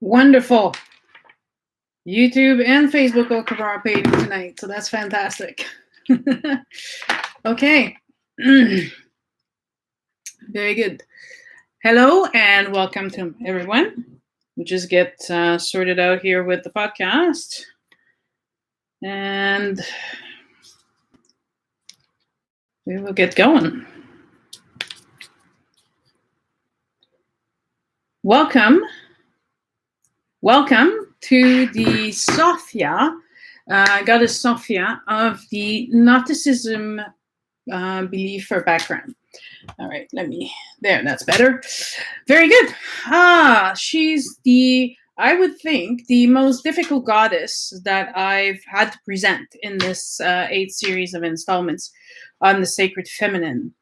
Wonderful. YouTube and Facebook are cooperating tonight, so that's fantastic. Okay. Very good. Hello and welcome to everyone. We'll just get sorted out here with the podcast. And we will get going. Welcome to the Sophia, Goddess Sophia of the Gnosticism belief or background. All right, that's better. Very good. She's I would think, the most difficult goddess that I've had to present in this 8th series of installments on the sacred feminine.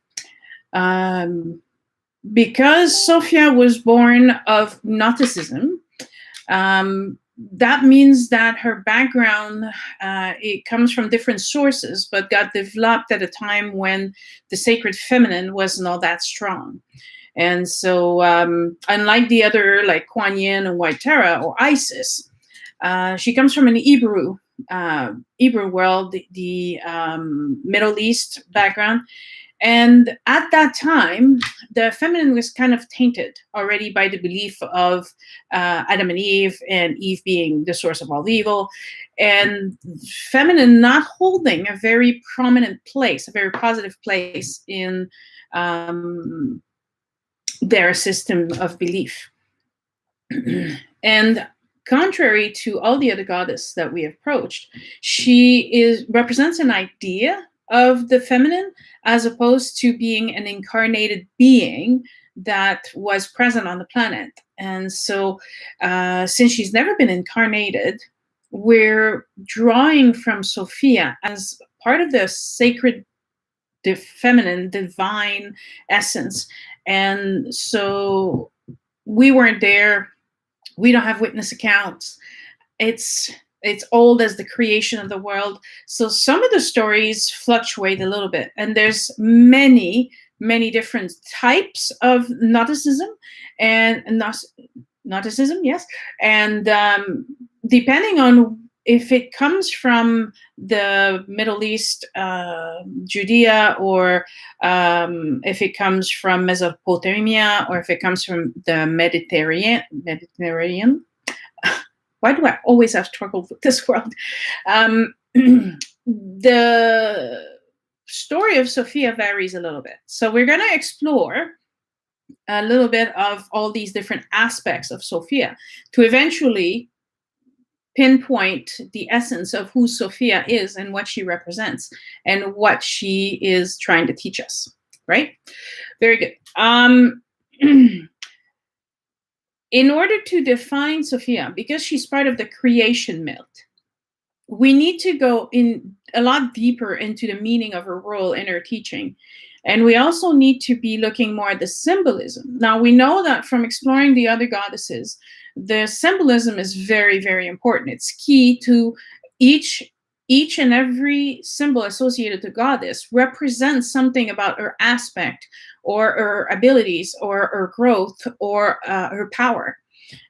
Because Sophia was born of Nauticism, that means that her background, it comes from different sources, but got developed at a time when the sacred feminine wasn't all that strong. And so unlike the other, like Kuan Yin and White Tara or Isis, she comes from an Hebrew world, the Middle East background. And at that time, the feminine was kind of tainted already by the belief of Adam and Eve being the source of all evil, and feminine not holding a very prominent place, a very positive place in their system of belief. And contrary to all the other goddesses that we approached, she represents an idea of the feminine as opposed to being an incarnated being that was present on the planet. And so since she's never been incarnated, we're drawing from Sophia as part of the sacred, the feminine, divine essence. And so we weren't there. We don't have witness accounts. It's old as the creation of the world. So some of the stories fluctuate a little bit. And there's many, many different types of Gnosticism and Gnosticism, yes. And depending on if it comes from the Middle East, Judea, or if it comes from Mesopotamia, or if it comes from the Mediterranean. Why do I always have trouble with this world? The story of Sophia varies a little bit. So we're going to explore a little bit of all these different aspects of Sophia to eventually pinpoint the essence of who Sophia is and what she represents and what she is trying to teach us, right? Very good. In order to define Sophia, because she's part of the creation myth, we need to go in a lot deeper into the meaning of her role in her teaching. And we also need to be looking more at the symbolism. Now, we know that from exploring the other goddesses, the symbolism is very, very important. It's key to each and every symbol associated to goddess represents something about her aspect or her abilities or her growth or her power.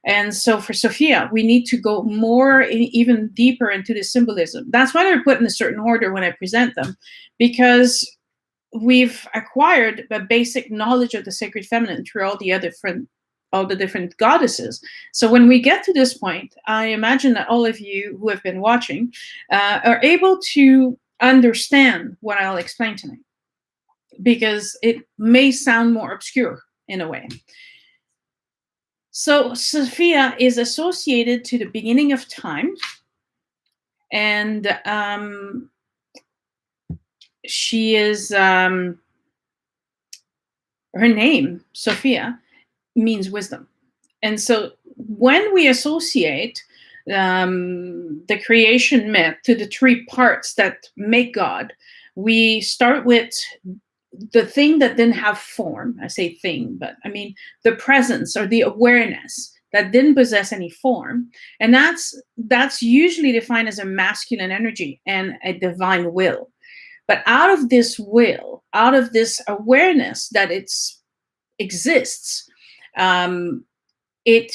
And so for Sophia, we need to go more even deeper into the symbolism. That's why they're put in a certain order when I present them, because we've acquired a basic knowledge of the sacred feminine through all the different goddesses. So when we get to this point, I imagine that all of you who have been watching are able to understand what I'll explain tonight, because it may sound more obscure in a way. So Sophia is associated to the beginning of time, and she is, her name, Sophia, means wisdom. And so when we associate the creation myth to the 3 parts that make God, we start with the thing that didn't have form. I say thing, but I mean the presence or the awareness that didn't possess any form. And that's usually defined as a masculine energy and a divine will. But out of this will, out of this awareness that it exists, it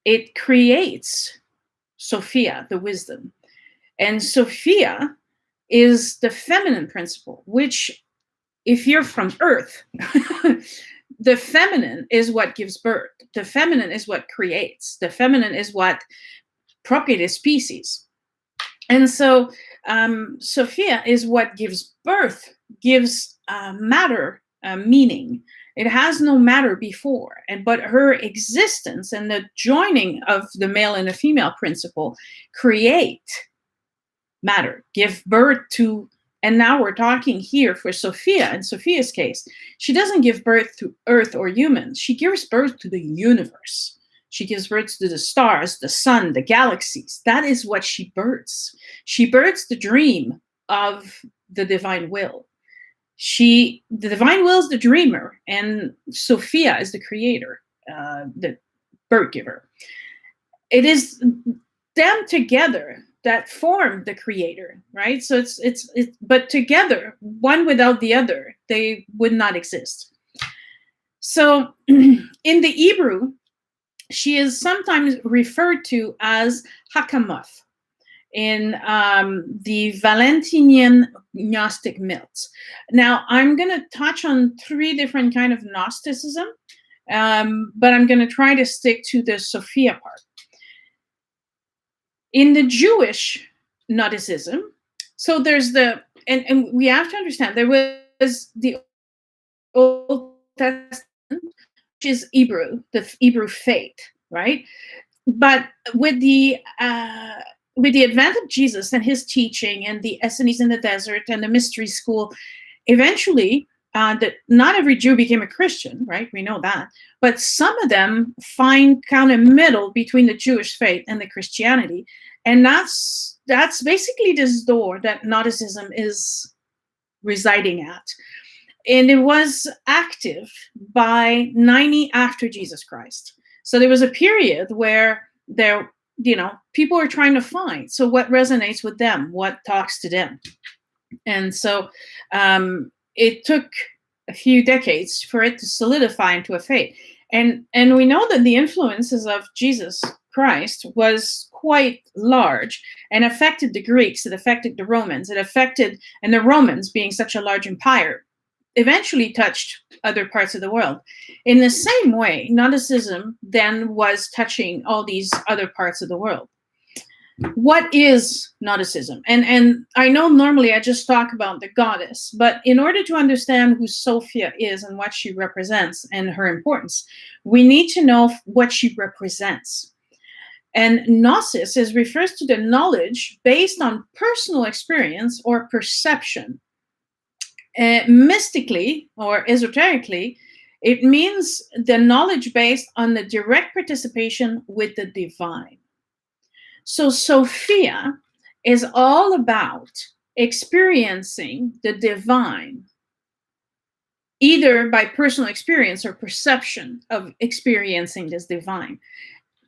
it creates Sophia, the wisdom. And Sophia is the feminine principle, which, if you're from Earth, the feminine is what gives birth. The feminine is what creates. The feminine is what propagates species. And so Sophia is what gives birth, gives matter meaning. It has no matter before, but her existence and the joining of the male and the female principle create matter, give birth to. And now we're talking here for Sophia. In Sophia's case, she doesn't give birth to Earth or humans. She gives birth to the universe. She gives birth to the stars, the sun, the galaxies. That is what she births. She births the dream of the divine will. The divine will is the dreamer, and Sophia is the creator, the birth giver. It is them together that form the creator, right? So it's but together, one without the other, they would not exist. So in the Hebrew, she is sometimes referred to as Hakamoth in the Valentinian Gnostic myths. Now, I'm going to touch on 3 different kinds of Gnosticism, but I'm going to try to stick to the Sophia part. In the Jewish Nauticism, so there's and we have to understand, there was the Old Testament, which is Hebrew, the Hebrew faith, right? But with the advent of Jesus and his teaching and the Essenes in the desert and the mystery school, eventually, not every Jew became a Christian, right? We know that. But some of them find kind of middle between the Jewish faith and the Christianity. And that's basically this door that Gnosticism is residing at. And it was active by 90 after Jesus Christ. So there was a period where people were trying to find, so what resonates with them, what talks to them. And so it took a few decades for it to solidify into a faith. And we know that the influences of Jesus Christ was quite large and affected the Greeks, it affected the Romans, and the Romans, being such a large empire, eventually touched other parts of the world. In the same way, Gnosticism then was touching all these other parts of the world. What is Gnosticism? And I know normally I just talk about the goddess, but in order to understand who Sophia is and what she represents and her importance, we need to know what she represents. And gnosis refers to the knowledge based on personal experience or perception. Mystically or esoterically, it means the knowledge based on the direct participation with the divine. So Sophia is all about experiencing the divine, either by personal experience or perception of experiencing this divine.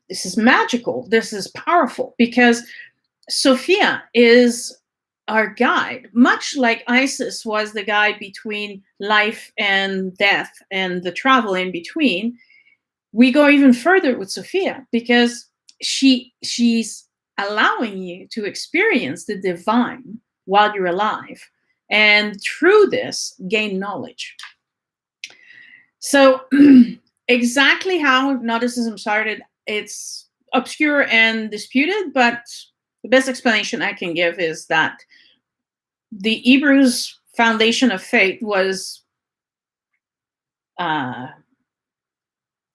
This is magical. This is powerful, because Sophia is our guide, much like Isis was the guide between life and death and the travel in between. We go even further with Sophia, because she's allowing you to experience the divine while you're alive, and through this gain knowledge. So exactly how Gnosticism started, it's obscure and disputed, but the best explanation I can give is that the Hebrews' foundation of faith was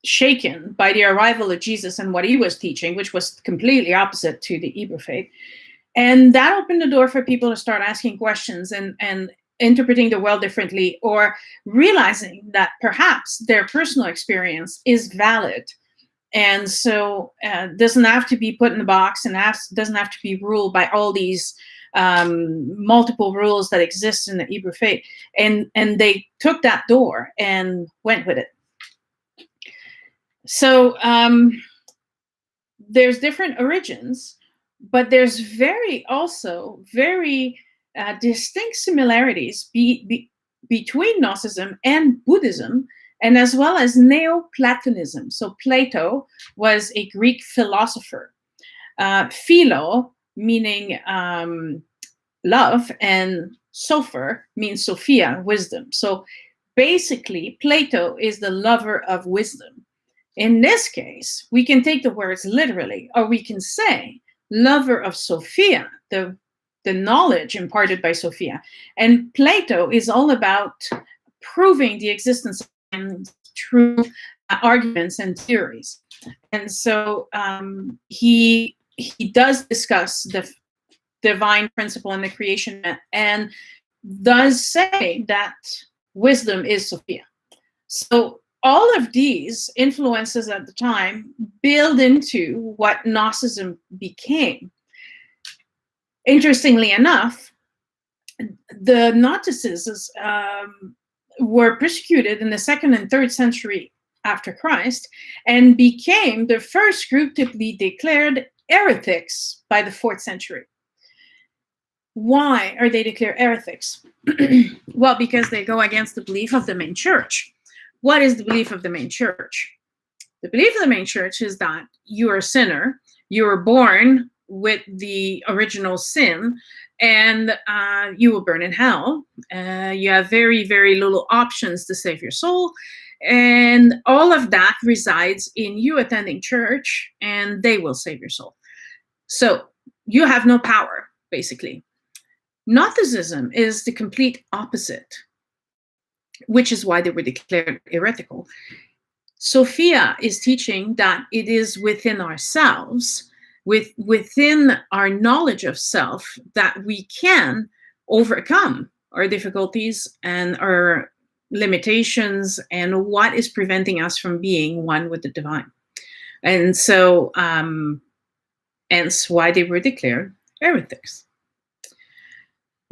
shaken by the arrival of Jesus and what he was teaching, which was completely opposite to the Hebrew faith. And that opened the door for people to start asking questions and interpreting the world differently, or realizing that perhaps their personal experience is valid. And so doesn't have to be put in a box, and doesn't have to be ruled by all these multiple rules that exist in the Hebrew faith. And they took that door and went with it. So there's different origins, but there's very distinct similarities between Gnosticism and Buddhism, and as well as Neoplatonism. So Plato was a Greek philosopher. Philo, meaning love, and Sophia means Sophia, wisdom. So basically, Plato is the lover of wisdom. In this case, we can take the words literally, or we can say lover of Sophia, the knowledge imparted by Sophia. And Plato is all about proving the existence of true arguments and theories. And so he does discuss the divine principle in the creation, and does say that wisdom is Sophia. So all of these influences at the time build into what Gnosticism became. Interestingly enough, the Gnostics were persecuted in the 2nd and 3rd century after Christ, and became the first group to be declared heretics by the 4th century. Why are they declared heretics? Well, because they go against the belief of the main church. What is the belief of the main church? The belief of the main church is that you are a sinner, you were born with the original sin, and you will burn in hell. You have very, very little options to save your soul. And all of that resides in you attending church, and they will save your soul. So you have no power, basically. Gnosticism is the complete opposite, which is why they were declared heretical. Sophia is teaching that it is within ourselves, within our knowledge of self, that we can overcome our difficulties and our limitations and what is preventing us from being one with the divine. And so, hence why they were declared heretics.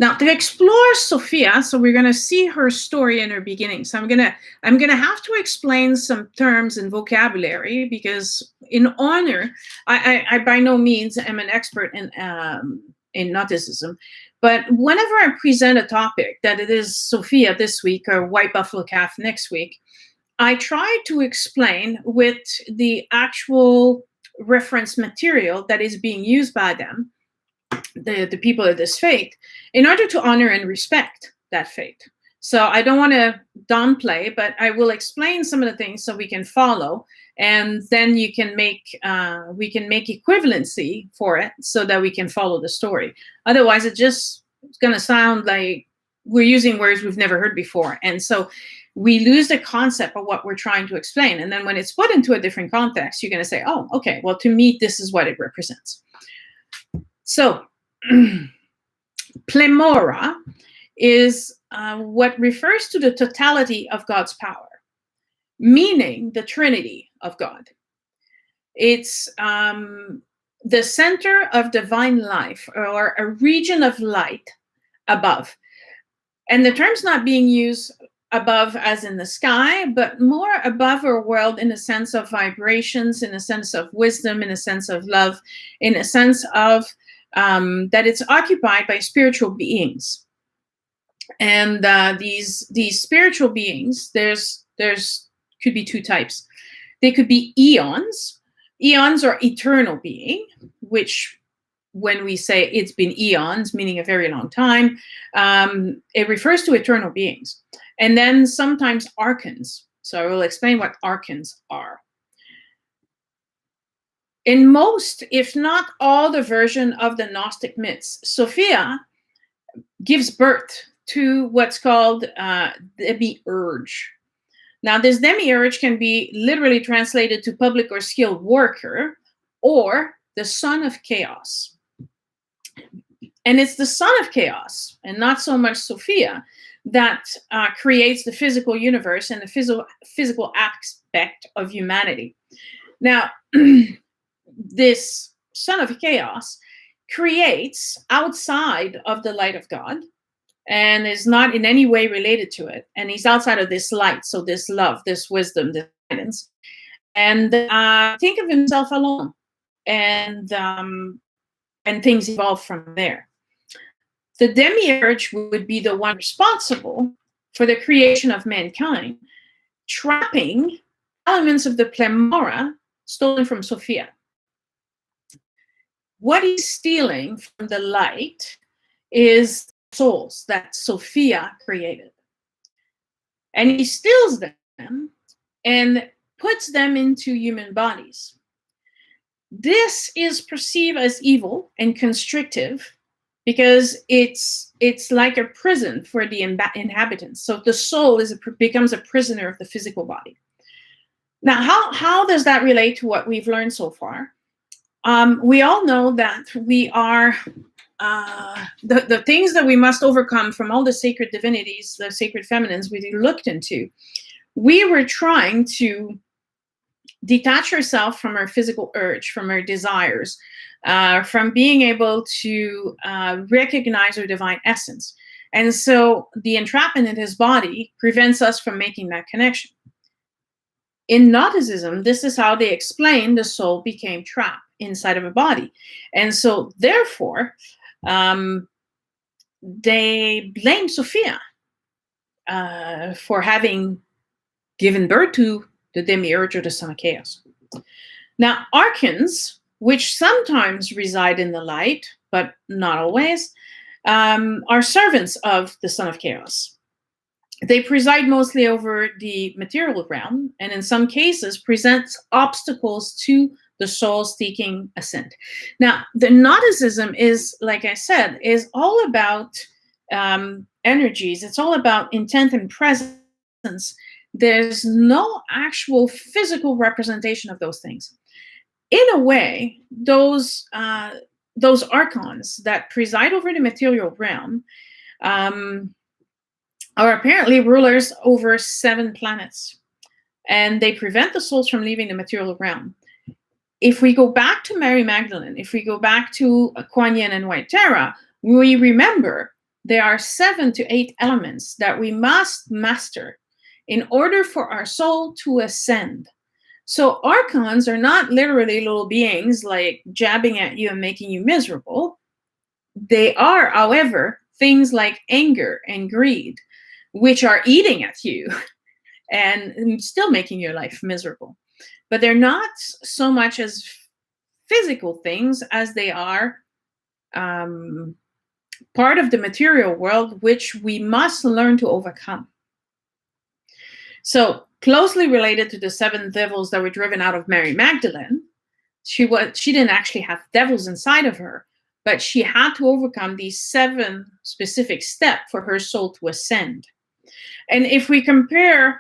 Now, to explore Sophia, so we're going to see her story in her beginning. So I'm gonna have to explain some terms and vocabulary, because in honor, I by no means am an expert in Nauticism, but whenever I present a topic, that it is Sophia this week or white buffalo calf next week, I try to explain with the actual reference material that is being used by them, the people of this faith, in order to honor and respect that faith. So I don't want to downplay, but I will explain some of the things so we can follow, and then we can make equivalency for it so that we can follow the story. Otherwise, it's going to sound like we're using words we've never heard before, and so we lose the concept of what we're trying to explain. And then when it's put into a different context, you're going to say, "Oh, okay. Well, to me, this is what it represents." So Plemora is what refers to the totality of God's power, meaning the Trinity of God. It's the center of divine life, or a region of light above. And the term's not being used above as in the sky, but more above our world in a sense of vibrations, in a sense of wisdom, in a sense of love, in a sense of that it's occupied by spiritual beings. And these spiritual beings, there's could be two types. They could be eons. Eons are eternal being, which when we say it's been eons, meaning a very long time, it refers to eternal beings. And then sometimes archons. So I will explain what archons are. In most, if not all, the version of the Gnostic myths, Sophia gives birth to what's called demiurge. Now, this demiurge can be literally translated to public or skilled worker, or the son of chaos. And it's the son of chaos, and not so much Sophia, that creates the physical universe and the physical aspect of humanity. Now, this son of chaos creates outside of the light of God, and is not in any way related to it. And he's outside of this light, so this love, this wisdom, this guidance. And think of himself alone. And things evolve from there. The demiurge would be the one responsible for the creation of mankind. trapping elements of the Plemora stolen from Sophia. What he's stealing from the light is souls that Sophia created. And he steals them and puts them into human bodies. This is perceived as evil and constrictive because it's like a prison for the inhabitants. So the soul becomes a prisoner of the physical body. Now, how does that relate to what we've learned so far? We all know that we are the things that we must overcome from all the sacred divinities, the sacred feminines we looked into. We were trying to detach ourselves from our physical urge, from our desires, from being able to recognize our divine essence. And so the entrapment in his body prevents us from making that connection. In Gnosticism, this is how they explain the soul became trapped inside of a body. And so therefore, they blame Sophia for having given birth to the demiurge or the son of chaos. Now, archons, which sometimes reside in the light, but not always, are servants of the son of chaos. They preside mostly over the material realm, and in some cases present obstacles to the soul seeking ascent. Now, the Gnosticism is, like I said, is all about energies. It's all about intent and presence. There's no actual physical representation of those things. In a way, those archons that preside over the material realm are apparently rulers over 7 planets, and they prevent the souls from leaving the material realm. If we go back to Mary Magdalene, if we go back to Kuan Yin and White Tara, we remember there are 7 to 8 elements that we must master in order for our soul to ascend. So archons are not literally little beings like jabbing at you and making you miserable. They are, however, things like anger and greed, which are eating at you and still making your life miserable. But they're not so much as physical things as they are part of the material world, which we must learn to overcome. So closely related to the 7 devils that were driven out of Mary Magdalene, she didn't actually have devils inside of her, but she had to overcome these 7 specific steps for her soul to ascend. And if we compare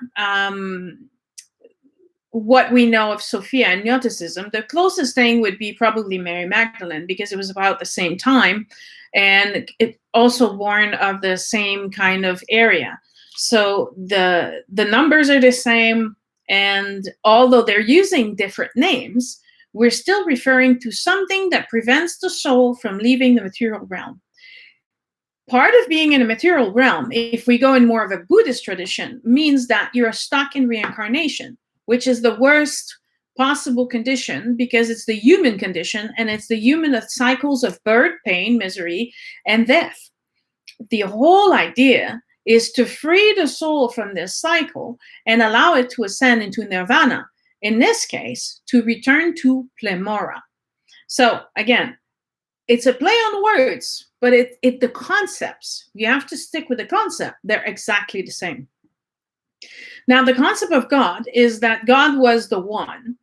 what we know of Sophia and Gnosticism, the closest thing would be probably Mary Magdalene, because it was about the same time, and it also born of the same kind of area. So the numbers are the same, and although they're using different names, we're still referring to something that prevents the soul from leaving the material realm. Part of being in a material realm, if we go in more of a Buddhist tradition, means that you're stuck in reincarnation, which is the worst possible condition because it's the human condition, and it's the human of cycles of birth, pain, misery, and death. The whole idea is to free the soul from this cycle and allow it to ascend into nirvana. In this case, to return to Plemora. So again, it's a play on words, but the concepts, you have to stick with the concept. They're exactly the same. Now, the concept of God is that God was the one,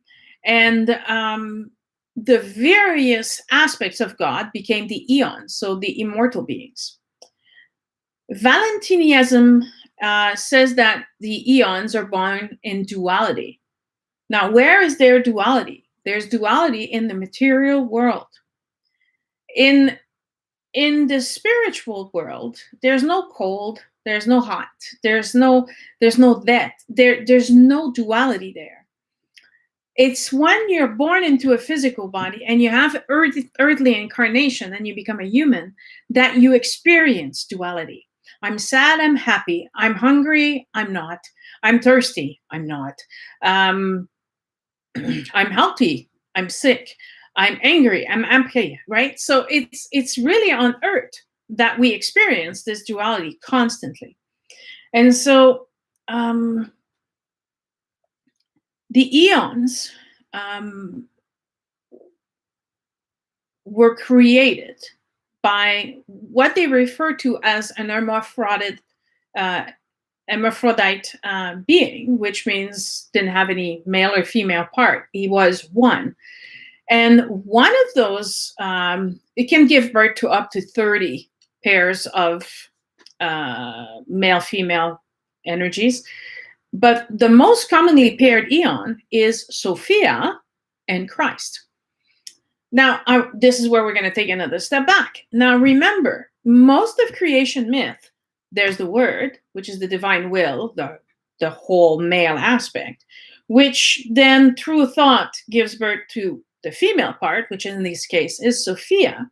and the various aspects of God became the Eons, so the immortal beings. Valentinianism says that the Eons are born in duality. Now, where is their duality? There's duality in the material world. In the spiritual world, there's no cold, there's no hot, there's no death, there's no duality there. It's when you're born into a physical body and you have earthly incarnation and you become a human that you experience duality. I'm sad, I'm happy. I'm hungry, I'm not. I'm thirsty, I'm not. I'm healthy, I'm sick. I'm angry, I'm happy, right? So it's really on earth that we experience this duality constantly. And so The eons were created by what they refer to as an hermaphrodite being, which means didn't have any male or female part. He was one. And one of those, it can give birth to up to 30 pairs of male-female energies. But the most commonly paired eon is Sophia and Christ. Now, this is where we're going to take another step back. Now, remember, most of creation myth, there's the word, which is the divine will, the whole male aspect, which then through thought gives birth to the female part, which in this case is Sophia.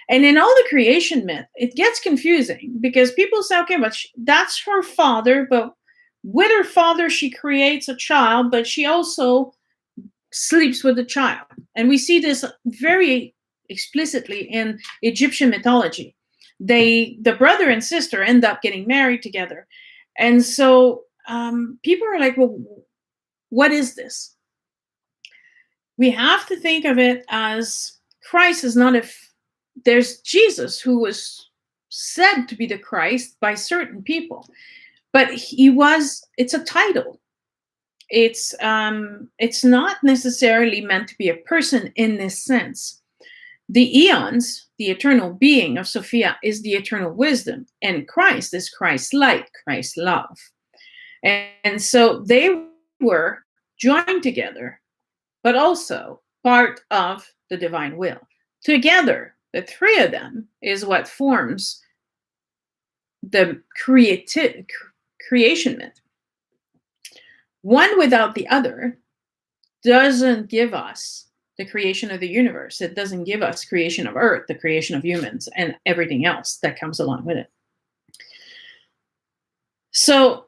And in all the creation myth, it gets confusing because people say, okay, but that's her father, but with her father, she creates a child, but she also sleeps with the child. And we see this very explicitly in Egyptian mythology. The brother and sister end up getting married together. And so people are like, well, what is this? We have to think of it as Christ is not there's Jesus, who was said to be the Christ by certain people, but it's a title. It's not necessarily meant to be a person in this sense. The eons, the eternal being of Sophia, is the eternal wisdom, and Christ is Christ's light, Christ's love. And so they were joined together, but also part of the divine will. Together, the three of them is what forms the creation myth. One without the other doesn't give us the creation of the universe. It doesn't give us creation of Earth, the creation of humans, and everything else that comes along with it. So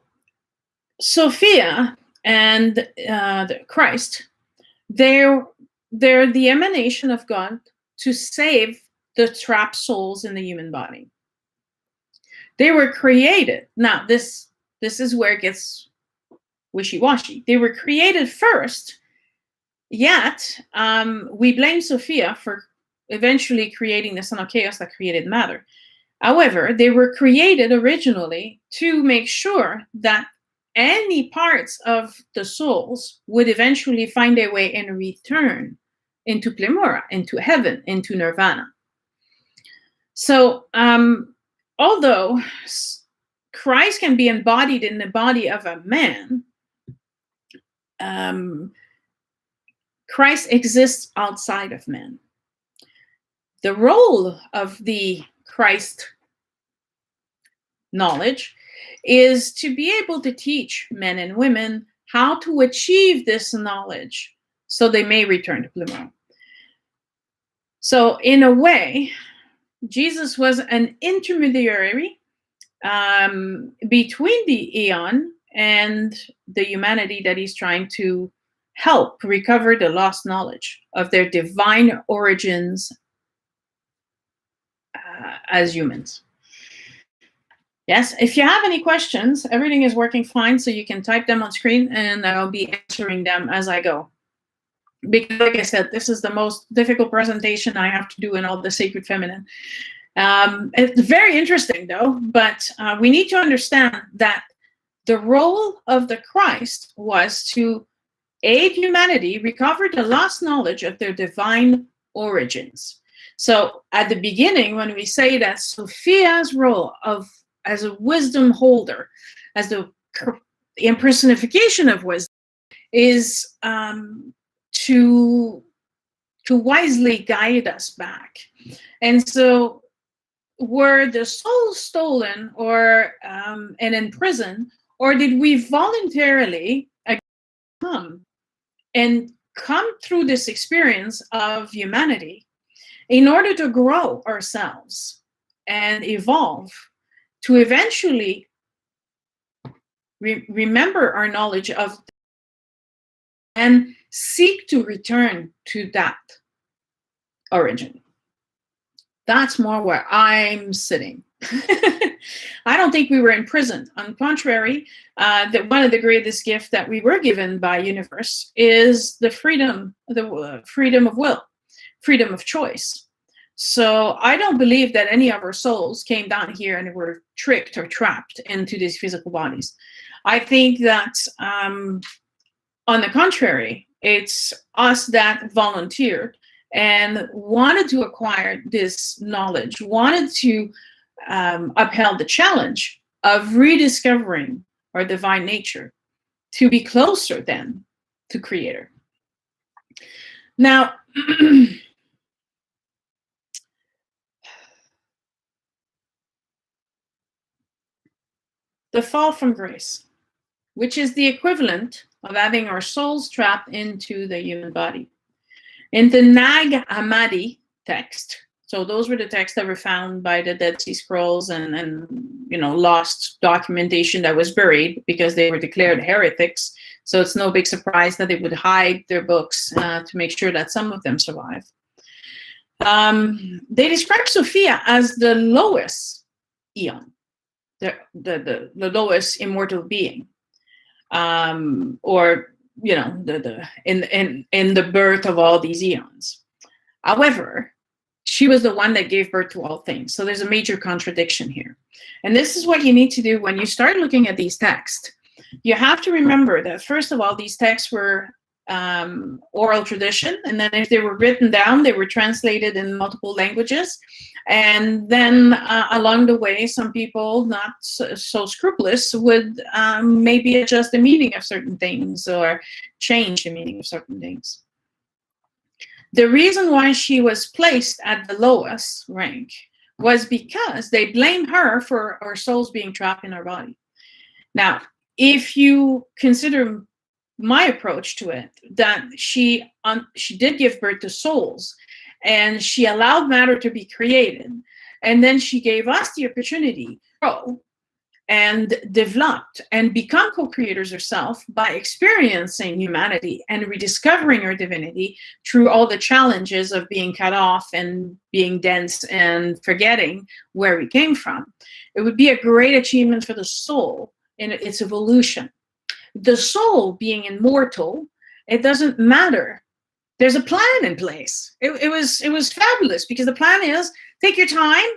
Sophia and the Christ, they're the emanation of God to save the trapped souls in the human body. They were created. Now, this is where it gets wishy-washy. They were created first, yet we blame Sophia for eventually creating the son of chaos that created matter. However, they were created originally to make sure that any parts of the souls would eventually find their way and return into Plemora, into heaven, into nirvana. So although Christ can be embodied in the body of a man, Christ exists outside of man. The role of the Christ knowledge is to be able to teach men and women how to achieve this knowledge so they may return to Plemora. So in a way, Jesus was an intermediary between the Eon and the humanity that he's trying to help recover the lost knowledge of their divine origins as humans. Yes, if you have any questions, everything is working fine, so you can type them on screen and I'll be answering them as I go. Because like I said, this is the most difficult presentation I have to do in all the Sacred Feminine. It's very interesting though, but we need to understand that the role of the Christ was to aid humanity recover the lost knowledge of their divine origins. So at the beginning, when we say that Sophia's role as a wisdom holder, as the impersonification of wisdom, is to wisely guide us back. And so were the souls stolen or and in prison, or did we voluntarily come through this experience of humanity in order to grow ourselves and evolve to eventually remember our knowledge of and seek to return to that origin? That's more where I'm sitting. I don't think we were imprisoned. On the contrary, that one of the greatest gifts that we were given by universe is the freedom of will, freedom of choice. So I don't believe that any of our souls came down here and were tricked or trapped into these physical bodies. I think that, on the contrary, it's us that volunteered and wanted to acquire this knowledge, wanted to upheld the challenge of rediscovering our divine nature to be closer then to Creator. Now, the fall from grace, which is the equivalent of having our souls trapped into the human body. In the Nag Hammadi text, so those were the texts that were found by the Dead Sea Scrolls and lost documentation that was buried because they were declared heretics. So it's no big surprise that they would hide their books to make sure that some of them survive. They describe Sophia as the lowest Eon, the lowest immortal being, or in the birth of all these eons. However, she was the one that gave birth to all things. So there's a major contradiction here. And this is what you need to do when you start looking at these texts. You have to remember that, first of all, these texts were oral tradition. And then if they were written down, they were translated in multiple languages. And then along the way, some people not so scrupulous would maybe adjust the meaning of certain things or change the meaning of certain things. The reason why she was placed at the lowest rank was because they blamed her for our souls being trapped in our body. Now, if you consider my approach to it, that she did give birth to souls, and she allowed matter to be created, and then she gave us the opportunity to grow and developed and become co-creators herself by experiencing humanity and rediscovering her divinity through all the challenges of being cut off and being dense and forgetting where we came from. It would be a great achievement for the soul in its evolution. The soul being immortal, it doesn't matter. There's a plan in place. It was fabulous because the plan is, take your time.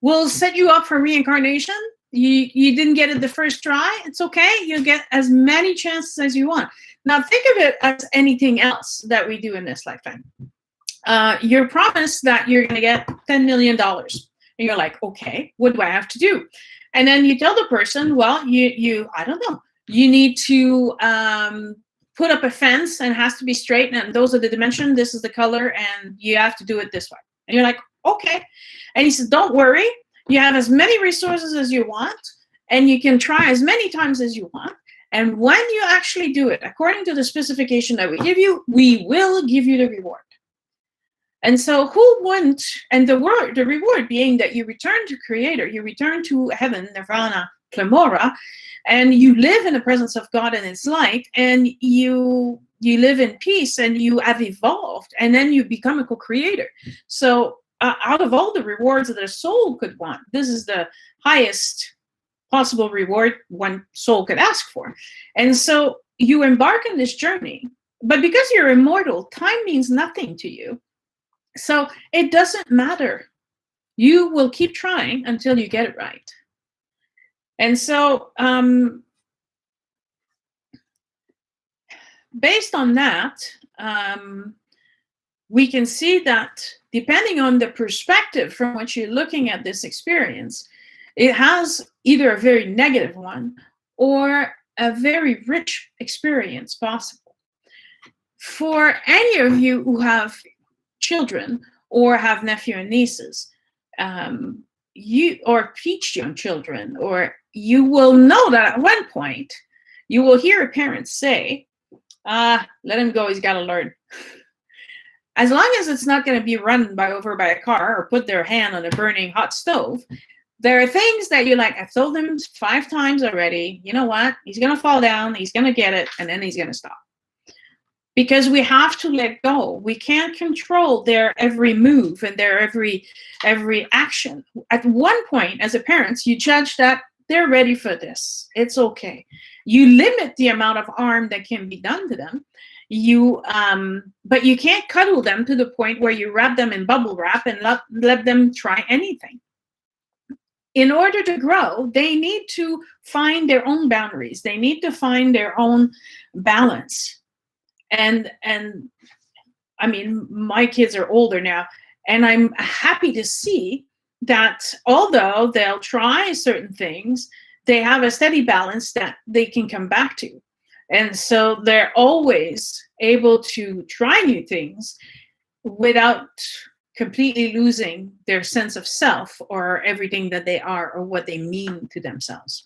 We'll set you up for reincarnation. You didn't get it the first try. It's okay. You'll get as many chances as you want. Now think of it as anything else that we do in this lifetime. You're promised that you're going to get $10 million. And you're like, okay, what do I have to do? And then you tell the person, well, I don't know. You need to put up a fence and it has to be straight. And those are the dimensions. This is the color. And you have to do it this way. And you're like, okay. And he says, don't worry. You have as many resources as you want, and you can try as many times as you want. And when you actually do it, according to the specification that we give you, we will give you the reward. And so who wouldn't, and the reward being that you return to Creator, you return to heaven, Nirvana, Clemora, and you live in the presence of God and His light, and you live in peace, and you have evolved, and then you become a co-creator. So out of all the rewards that a soul could want, this is the highest possible reward one soul could ask for. And so you embark on this journey, but because you're immortal, time means nothing to you. So it doesn't matter. You will keep trying until you get it right. And so based on that, we can see that depending on the perspective from which you're looking at this experience, it has either a very negative one or a very rich experience possible. For any of you who have children or have nephew and nieces, you or teach young children, or you will know that at one point you will hear a parent say, let him go, he's got to learn. As long as it's not going to be run over by a car or put their hand on a burning hot stove, there are things that you're like, I've told him 5 times already. You know what? He's going to fall down. He's going to get it. And then he's going to stop. because we have to let go. We can't control their every move and their every action. At one point, as a parent, you judge that they're ready for this. It's okay. You limit the amount of harm that can be done to them. But you can't cuddle them to the point where you wrap them in bubble wrap and let them try anything. In order to grow, they need to find their own boundaries. They need to find their own balance. And I mean, my kids are older now, and I'm happy to see that although they'll try certain things, they have a steady balance that they can come back to. And so they're always able to try new things without completely losing their sense of self or everything that they are or what they mean to themselves.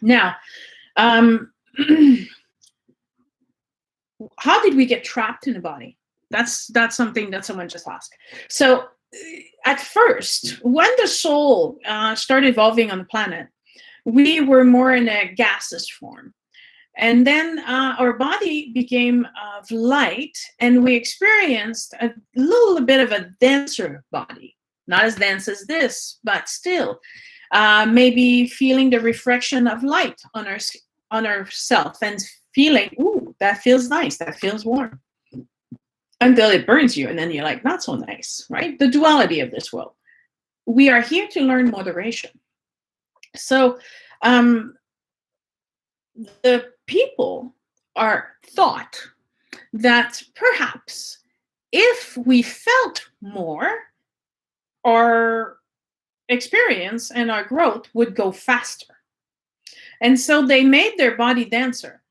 Now, how did we get trapped in the body? That's something that someone just asked. So at first, when the soul started evolving on the planet, we were more in a gaseous form. And then our body became of light, and we experienced a little bit of a denser body. Not as dense as this, but still. Maybe feeling the reflection of light on ourself and feeling, ooh, that feels nice, that feels warm. Until it burns you, and then you're like, not so nice, right? The duality of this world. We are here to learn moderation. So the people are thought that perhaps if we felt more, our experience and our growth would go faster. And so they made their body denser,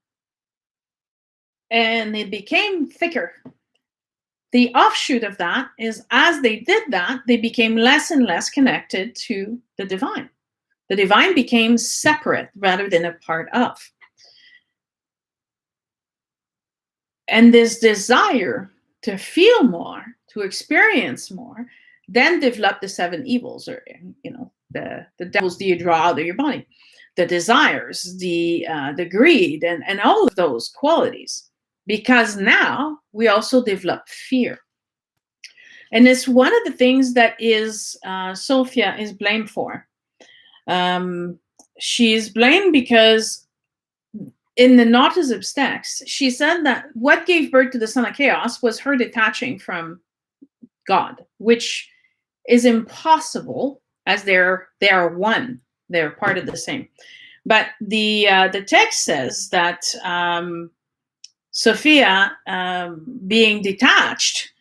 and it became thicker. The offshoot of that is, as they did that, they became less and less connected to the divine. The divine became separate rather than a part of. And this desire to feel more, to experience more, then developed the seven evils, or the devils that you draw out of your body, the desires, the greed, and all of those qualities. Because now we also develop fear. And it's one of the things that Sophia is blamed for. She's blamed because in the Gnosticism text, she said that what gave birth to the son of chaos was her detaching from God, which is impossible, as they are one. They're part of the same. But the text says that Sophia, being detached,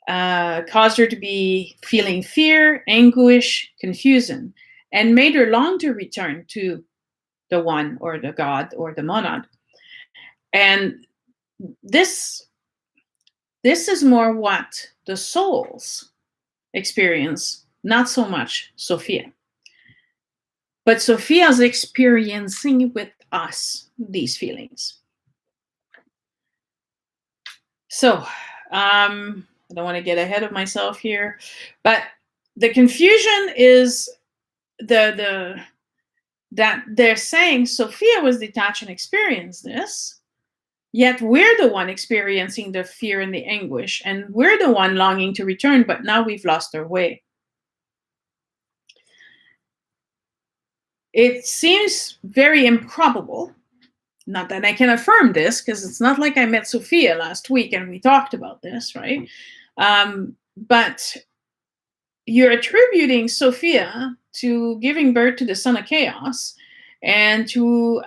caused her to be feeling fear, anguish, confusion, and made her long to return to the one, or the God, or the monad. And this is more what the souls experience, not so much Sophia. But Sophia is experiencing with us these feelings. So, I don't want to get ahead of myself here, but the confusion is that they're saying Sophia was detached and experienced this, yet we're the one experiencing the fear and the anguish, and we're the one longing to return, but now we've lost our way. It seems very improbable, not that I can affirm this, because it's not like I met Sophia last week and we talked about this, right? But you're attributing Sophia to giving birth to the son of chaos and to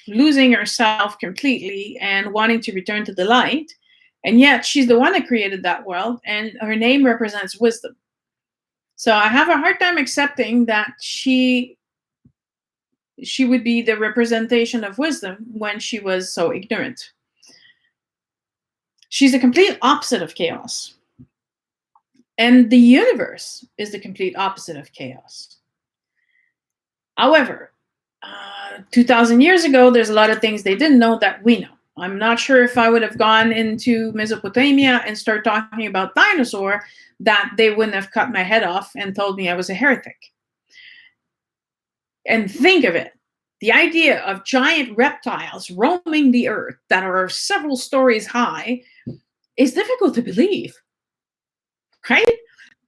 losing herself completely and wanting to return to the light. And yet she's the one that created that world, and her name represents wisdom. So I have a hard time accepting that she would be the representation of wisdom when she was so ignorant. She's the complete opposite of chaos. And the universe is the complete opposite of chaos. However, 2,000 years ago, there's a lot of things they didn't know that we know. I'm not sure if I would have gone into Mesopotamia and start talking about dinosaur, that they wouldn't have cut my head off and told me I was a heretic. And think of it. The idea of giant reptiles roaming the earth that are several stories high is difficult to believe, right?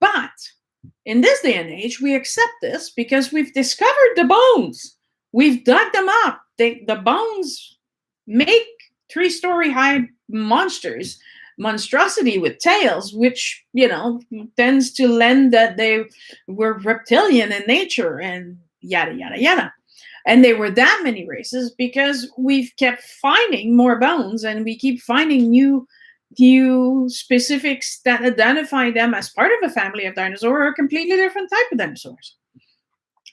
But in this day and age, we accept this because we've discovered the bones. We've dug them up. The bones make 3-story high monstrosity with tails, which, tends to lend that they were reptilian in nature and yada, yada, yada. And they were that many races because we've kept finding more bones, and we keep finding new specifics that identify them as part of a family of dinosaurs or a completely different type of dinosaurs.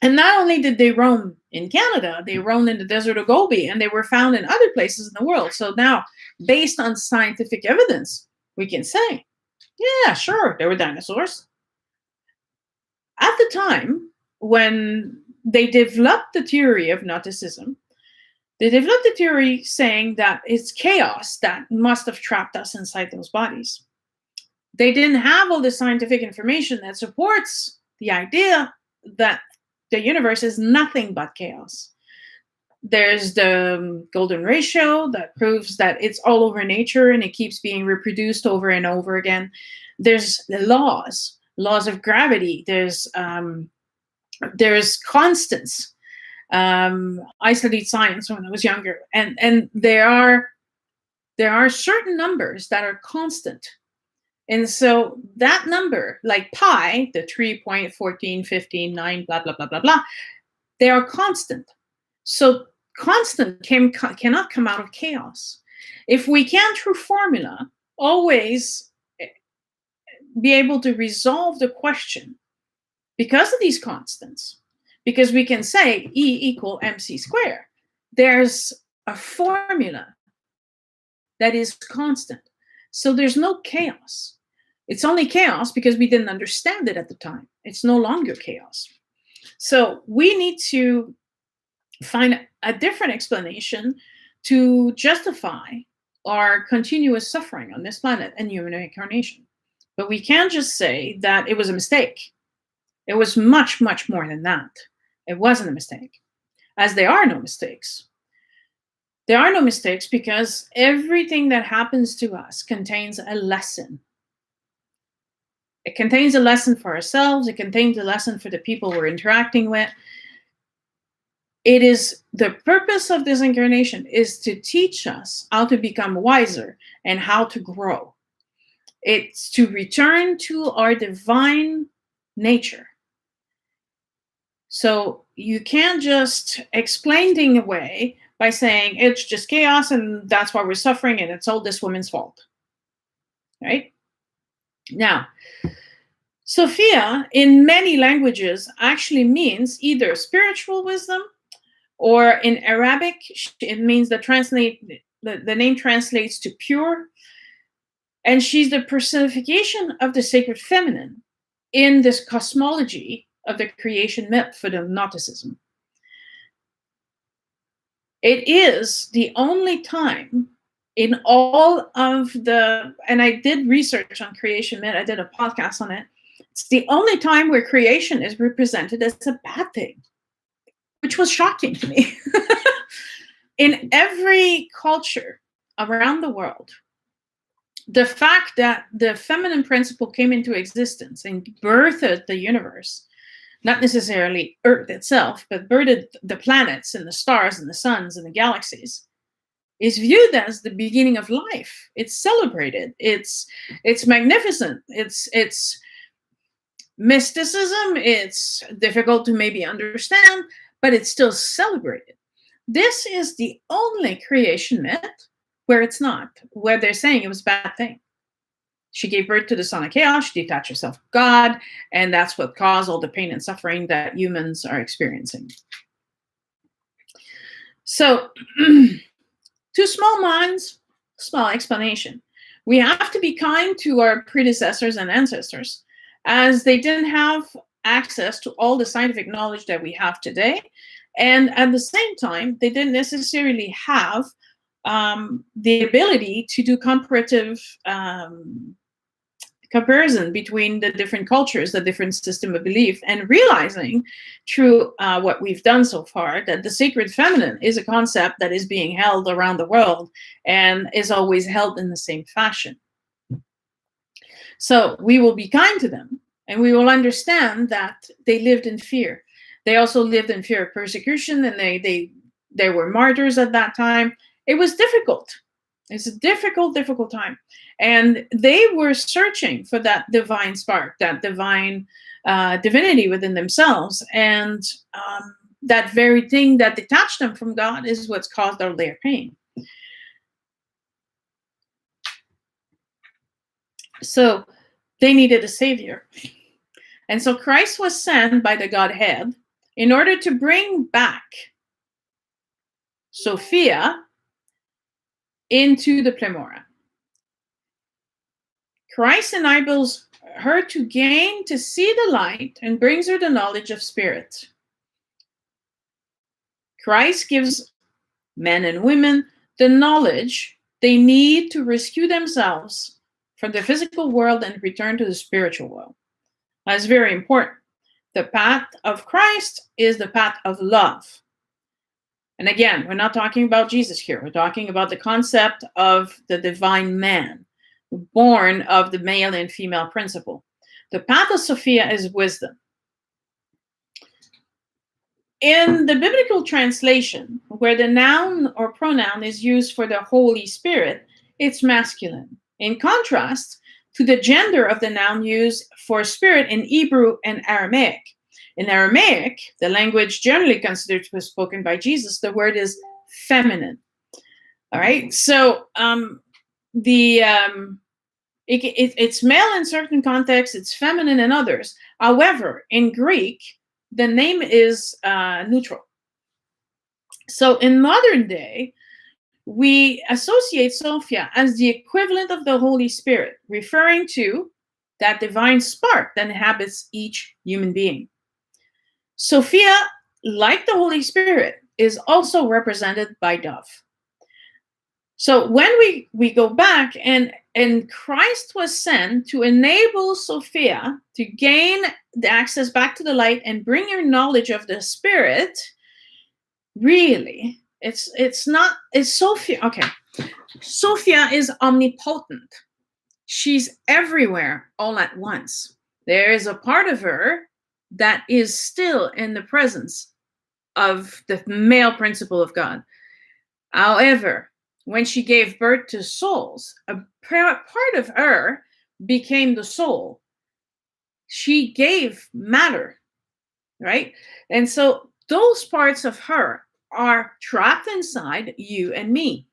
And not only did they roam in Canada, they roamed in the desert of Gobi, and they were found in other places in the world. So now, based on scientific evidence, we can say, yeah, sure, there were dinosaurs. At the time, when they developed the theory of Gnosticism, they developed the theory saying that it's chaos that must have trapped us inside those bodies. They didn't have all the scientific information that supports the idea that the universe is nothing but chaos. There's the golden ratio that proves that it's all over nature and it keeps being reproduced over and over again. There's the laws of gravity. There's constants. I studied science when I was younger, and there are certain numbers that are constant. And so that number, like pi, the 3.1415.9, blah, blah, blah, blah, blah, they are constant. So constant cannot come out of chaos. If we can, through formula, always be able to resolve the question because of these constants, because we can say E equal mc squared, there's a formula that is constant. So there's no chaos. It's only chaos because we didn't understand it at the time. It's no longer chaos. So we need to find a different explanation to justify our continuous suffering on this planet and human incarnation. But we can't just say that it was a mistake. It was much, much more than that. It wasn't a mistake, as there are no mistakes. There are no mistakes because everything that happens to us contains a lesson. It contains a lesson for ourselves. It contains a lesson for the people we're interacting with. It is the purpose of this incarnation is to teach us how to become wiser and how to grow. It's to return to our divine nature. So you can't just explain things away by saying it's just chaos and that's why we're suffering and it's all this woman's fault. Right? Now, Sophia in many languages actually means either spiritual wisdom, or in Arabic, it means the name translates to pure. And she's the personification of the sacred feminine in this cosmology of the creation myth for the Gnosticism. It is the only time in all of the, and I did research on creation myth, I did a podcast on it. It's the only time where creation is represented as a bad thing, which was shocking to me. In every culture around the world, the fact that the feminine principle came into existence and birthed the universe, not necessarily Earth itself, but birthed the planets and the stars and the suns and the galaxies, is viewed as the beginning of life. It's celebrated. It's magnificent. It's mysticism. It's difficult to maybe understand, but it's still celebrated. This is the only creation myth where it's not, where they're saying it was a bad thing. She gave birth to the son of chaos, she detached herself from God, and that's what caused all the pain and suffering that humans are experiencing. So, to small minds, small explanation. We have to be kind to our predecessors and ancestors, as they didn't have access to all the scientific knowledge that we have today. And at the same time, they didn't necessarily have the ability to do comparative comparison between the different cultures, the different system of belief, and realizing through what we've done so far that the sacred feminine is a concept that is being held around the world and is always held in the same fashion. So we will be kind to them, and we will understand that they lived in fear. They also lived in fear of persecution, and they were martyrs at that time. It was difficult. It's a difficult time. And they were searching for that divine spark, that divine divinity within themselves. And that very thing that detached them from God is what's caused all their pain. So they needed a savior. And so Christ was sent by the Godhead in order to bring back Sophia into the Pleroma. Christ enables her to gain, to see the light, and brings her the knowledge of spirit. Christ gives men and women the knowledge they need to rescue themselves from the physical world and return to the spiritual world. That's very important. The path of Christ is the path of love. And again, we're not talking about Jesus here. We're talking about the concept of the divine man, born of the male and female principle. The path of Sophia is wisdom. In the biblical translation, where the noun or pronoun is used for the Holy Spirit, it's masculine. In contrast to the gender of the noun used for spirit in Hebrew and Aramaic. In Aramaic, the language generally considered to be spoken by Jesus, the word is feminine. All right, so it's male in certain contexts, it's feminine in others. However, in Greek, the name is neutral. So in modern day, we associate Sophia as the equivalent of the Holy Spirit, referring to that divine spark that inhabits each human being. Sophia, like the Holy Spirit, is also represented by dove. So when we go back, and Christ was sent to enable Sophia to gain the access back to the light and bring her knowledge of the Spirit, really, it's Sophia. Okay, Sophia is omnipotent. She's everywhere all at once. There is a part of her that is still in the presence of the male principle of God. However, when she gave birth to souls, a part of her became the soul. She gave matter, right? And so those parts of her are trapped inside you and me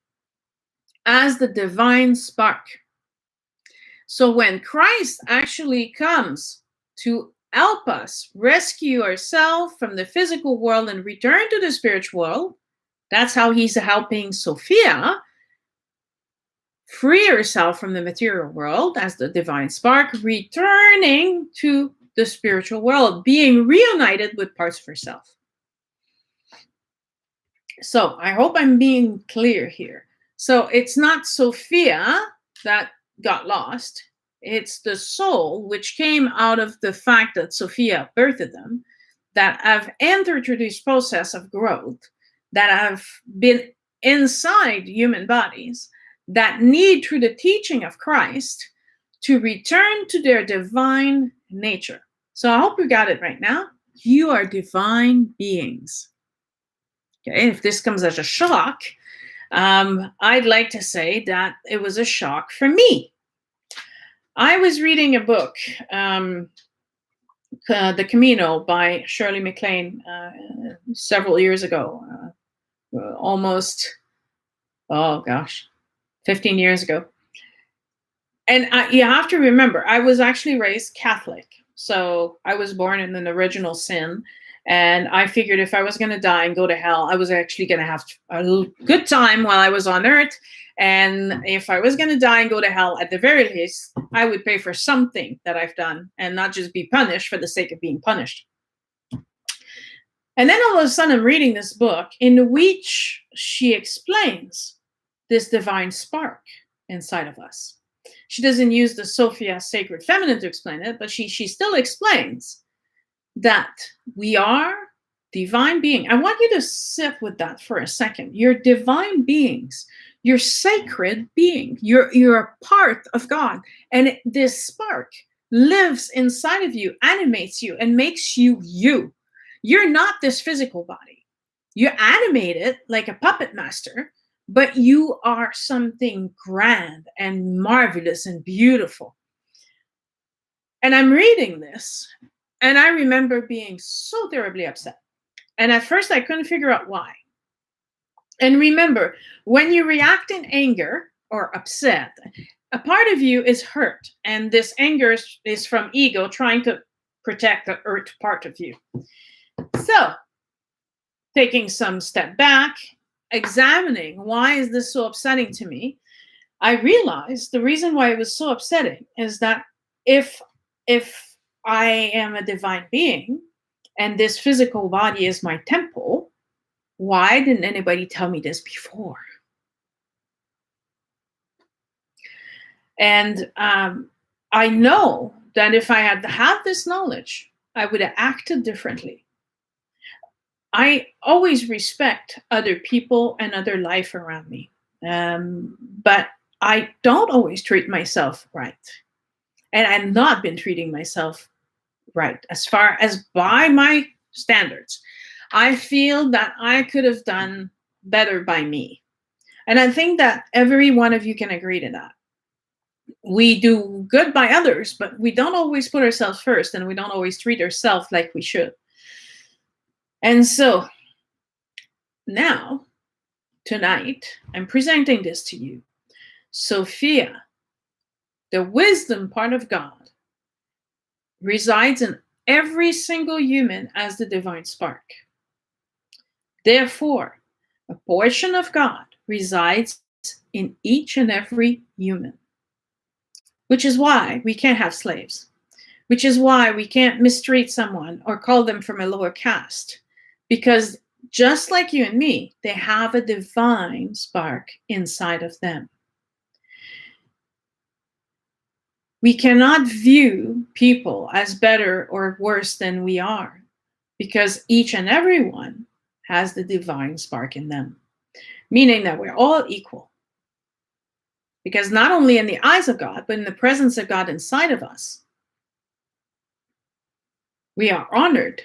as the divine spark. So when Christ actually comes to help us rescue ourselves from the physical world and return to the spiritual world, that's how he's helping Sophia free herself from the material world as the divine spark, returning to the spiritual world, being reunited with parts of herself. So I hope I'm being clear here. So it's not Sophia that got lost. It's the soul which came out of the fact that Sophia birthed them, that have entered through this process of growth, that have been inside human bodies, that need, through the teaching of Christ, to return to their divine nature. So I hope you got it right now. You are divine beings. Okay, if this comes as a shock, I'd like to say that it was a shock for me. I was reading a book, The Camino by Shirley MacLaine, several years ago, almost, 15 years ago. And you have to remember, I was actually raised Catholic. So I was born in an original sin. And I figured if I was going to die and go to hell, I was actually going to have a good time while I was on earth. And if I was going to die and go to hell, at the very least, I would pay for something that I've done and not just be punished for the sake of being punished. And then all of a sudden, I'm reading this book in which she explains this divine spark inside of us. She doesn't use the Sophia sacred feminine to explain it, but she still explains that we are divine being. I want you to sit with that for a second. You're divine beings. You're sacred being. You're a part of God. And this spark lives inside of you, animates you, and makes you you. You're not this physical body. You're animated like a puppet master, but you are something grand and marvelous and beautiful. And I'm reading this, and I remember being so terribly upset. And at first, I couldn't figure out why. And remember, when you react in anger or upset, a part of you is hurt. And this anger is from ego trying to protect the hurt part of you. So, taking some step back, examining why is this so upsetting to me, I realized the reason why it was so upsetting is that if I am a divine being and this physical body is my temple, why didn't anybody tell me this before? And I know that if I had had this knowledge, I would have acted differently. I always respect other people and other life around me, but I don't always treat myself right. And I've not been treating myself right as far as by my standards. I feel that I could have done better by me. And I think that every one of you can agree to that. We do good by others, but we don't always put ourselves first, and we don't always treat ourselves like we should. And so now, tonight, I'm presenting this to you. Sophia, the wisdom part of God, resides in every single human as the divine spark. Therefore, a portion of God resides in each and every human, which is why we can't have slaves, which is why we can't mistreat someone or call them from a lower caste, because just like you and me, they have a divine spark inside of them. We cannot view people as better or worse than we are, because each and every one has the divine spark in them, meaning that we're all equal. Because not only in the eyes of God, but in the presence of God inside of us, we are honored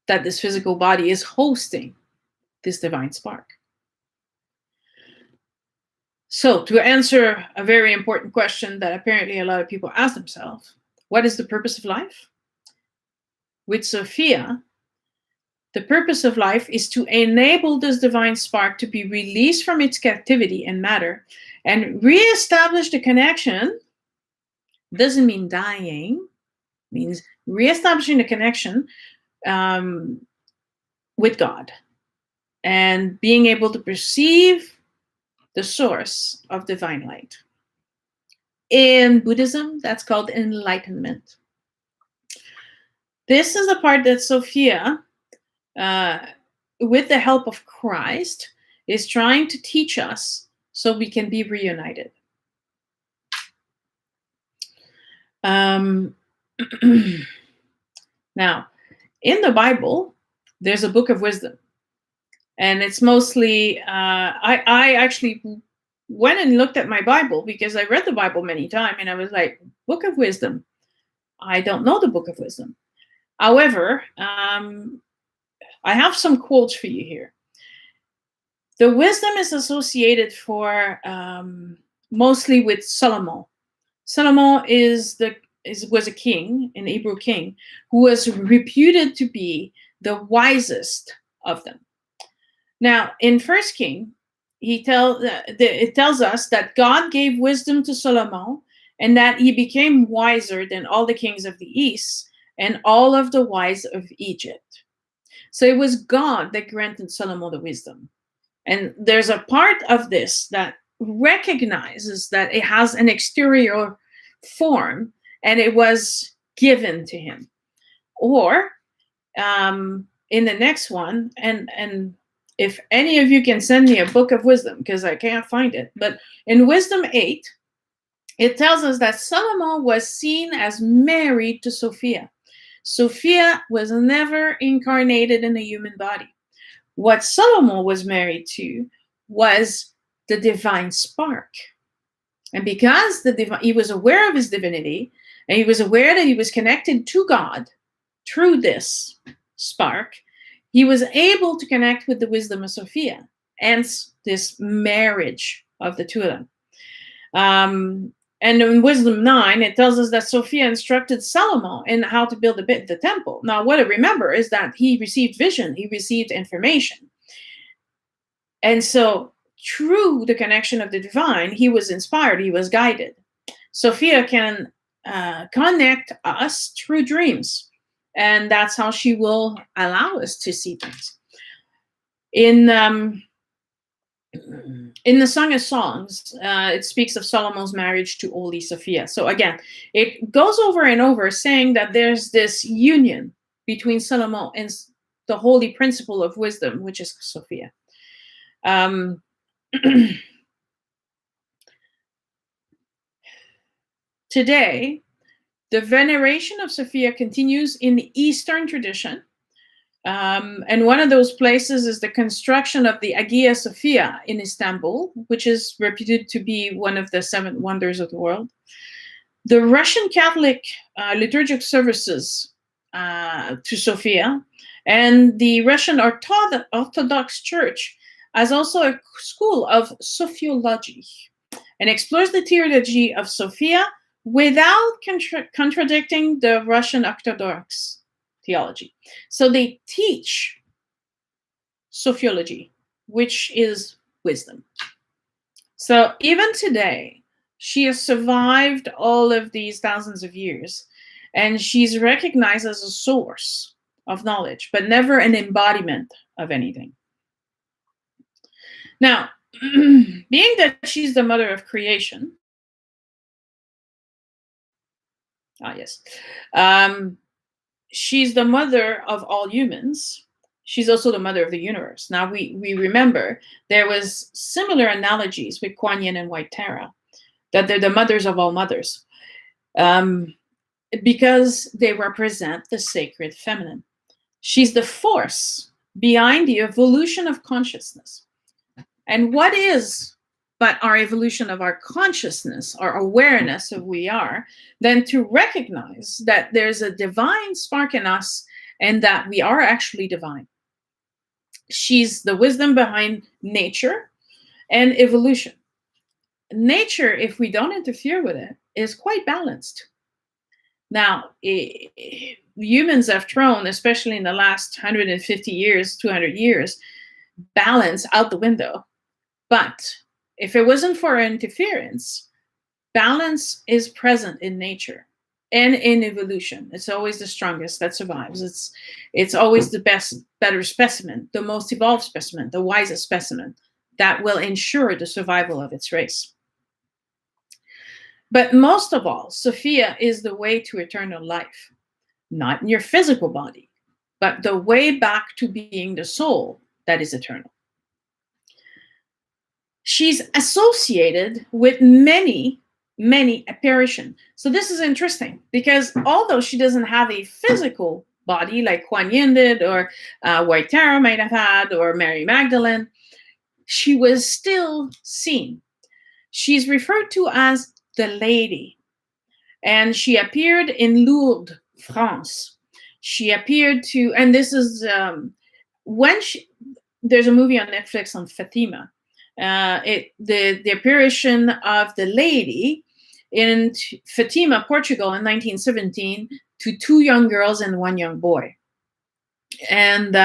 that this physical body is hosting this divine spark. So, to answer a very important question that apparently a lot of people ask themselves, what is the purpose of life? With Sophia, the purpose of life is to enable this divine spark to be released from its captivity and matter and reestablish the connection. Doesn't mean dying, means reestablishing the connection with God and being able to perceive the source of divine light. In Buddhism, that's called enlightenment. This is the part that Sophia, with the help of Christ, is trying to teach us so we can be reunited. Now, in the Bible, there's a book of wisdom. And it's mostly, I actually went and looked at my Bible because I read the Bible many times and I was like, book of wisdom. I don't know the book of wisdom. However, I have some quotes for you here. The wisdom is associated for mostly with Solomon. Solomon was a king, an Hebrew king, who was reputed to be the wisest of them. Now, in First King, it tells us that God gave wisdom to Solomon and that he became wiser than all the kings of the East and all of the wise of Egypt. So it was God that granted Solomon the wisdom. And there's a part of this that recognizes that it has an exterior form and it was given to him. Or in the next one, and if any of you can send me a book of wisdom, because I can't find it, but in Wisdom 8, it tells us that Solomon was seen as married to Sophia. Sophia was never incarnated in a human body. What Solomon was married to was the divine spark. And because he was aware of his divinity, and he was aware that he was connected to God through this spark, he was able to connect with the wisdom of Sophia, hence this marriage of the two of them. And in Wisdom 9, it tells us that Sophia instructed Solomon in how to build the temple. Now, what I remember is that he received vision, he received information. And so, through the connection of the divine, he was inspired, he was guided. Sophia can connect us through dreams, and that's how she will allow us to see things. In the Song of Songs, it speaks of Solomon's marriage to Holy Sophia. So again, it goes over and over saying that there's this union between Solomon and the holy principle of wisdom, which is Sophia. Today, the veneration of Sophia continues in the Eastern tradition. And one of those places is the construction of the Hagia Sophia in Istanbul, which is reputed to be one of the 7 wonders of the world. The Russian Catholic liturgical services to Sophia, and the Russian Orthodox Church has also a school of Sophiology and explores the theology of Sophia without contradicting the Russian Orthodox theology. So they teach Sophiology, which is wisdom. So even today, she has survived all of these thousands of years, and she's recognized as a source of knowledge, but never an embodiment of anything. Now, being that she's the mother of creation, she's the mother of all humans. She's also the mother of the universe. Now, we remember there was similar analogies with Kuan Yin and White Tara, that they're the mothers of all mothers, because they represent the sacred feminine. She's the force behind the evolution of consciousness. And what is but our evolution of our consciousness, our awareness of who we are, then to recognize that there's a divine spark in us and that we are actually divine. She's the wisdom behind nature and evolution. Nature, if we don't interfere with it, is quite balanced. Now, humans have thrown, especially in the last 150 years, 200 years, balance out the window. But if it wasn't for interference, balance is present in nature and in evolution. It's always the strongest that survives. It's always the better specimen, the most evolved specimen, the wisest specimen that will ensure the survival of its race. But most of all, Sophia is the way to eternal life, not in your physical body, but the way back to being the soul that is eternal. She's associated with many apparitions. So this is interesting because although she doesn't have a physical body like Kuan Yin did, or White Tara might have had, or Mary Magdalene, she was still seen. She's referred to as the Lady, and she appeared in Lourdes, France. She appeared to, and this is there's a movie on Netflix on Fatima. The apparition of the Lady in Fatima, Portugal in 1917 to 2 young girls and 1 young boy. And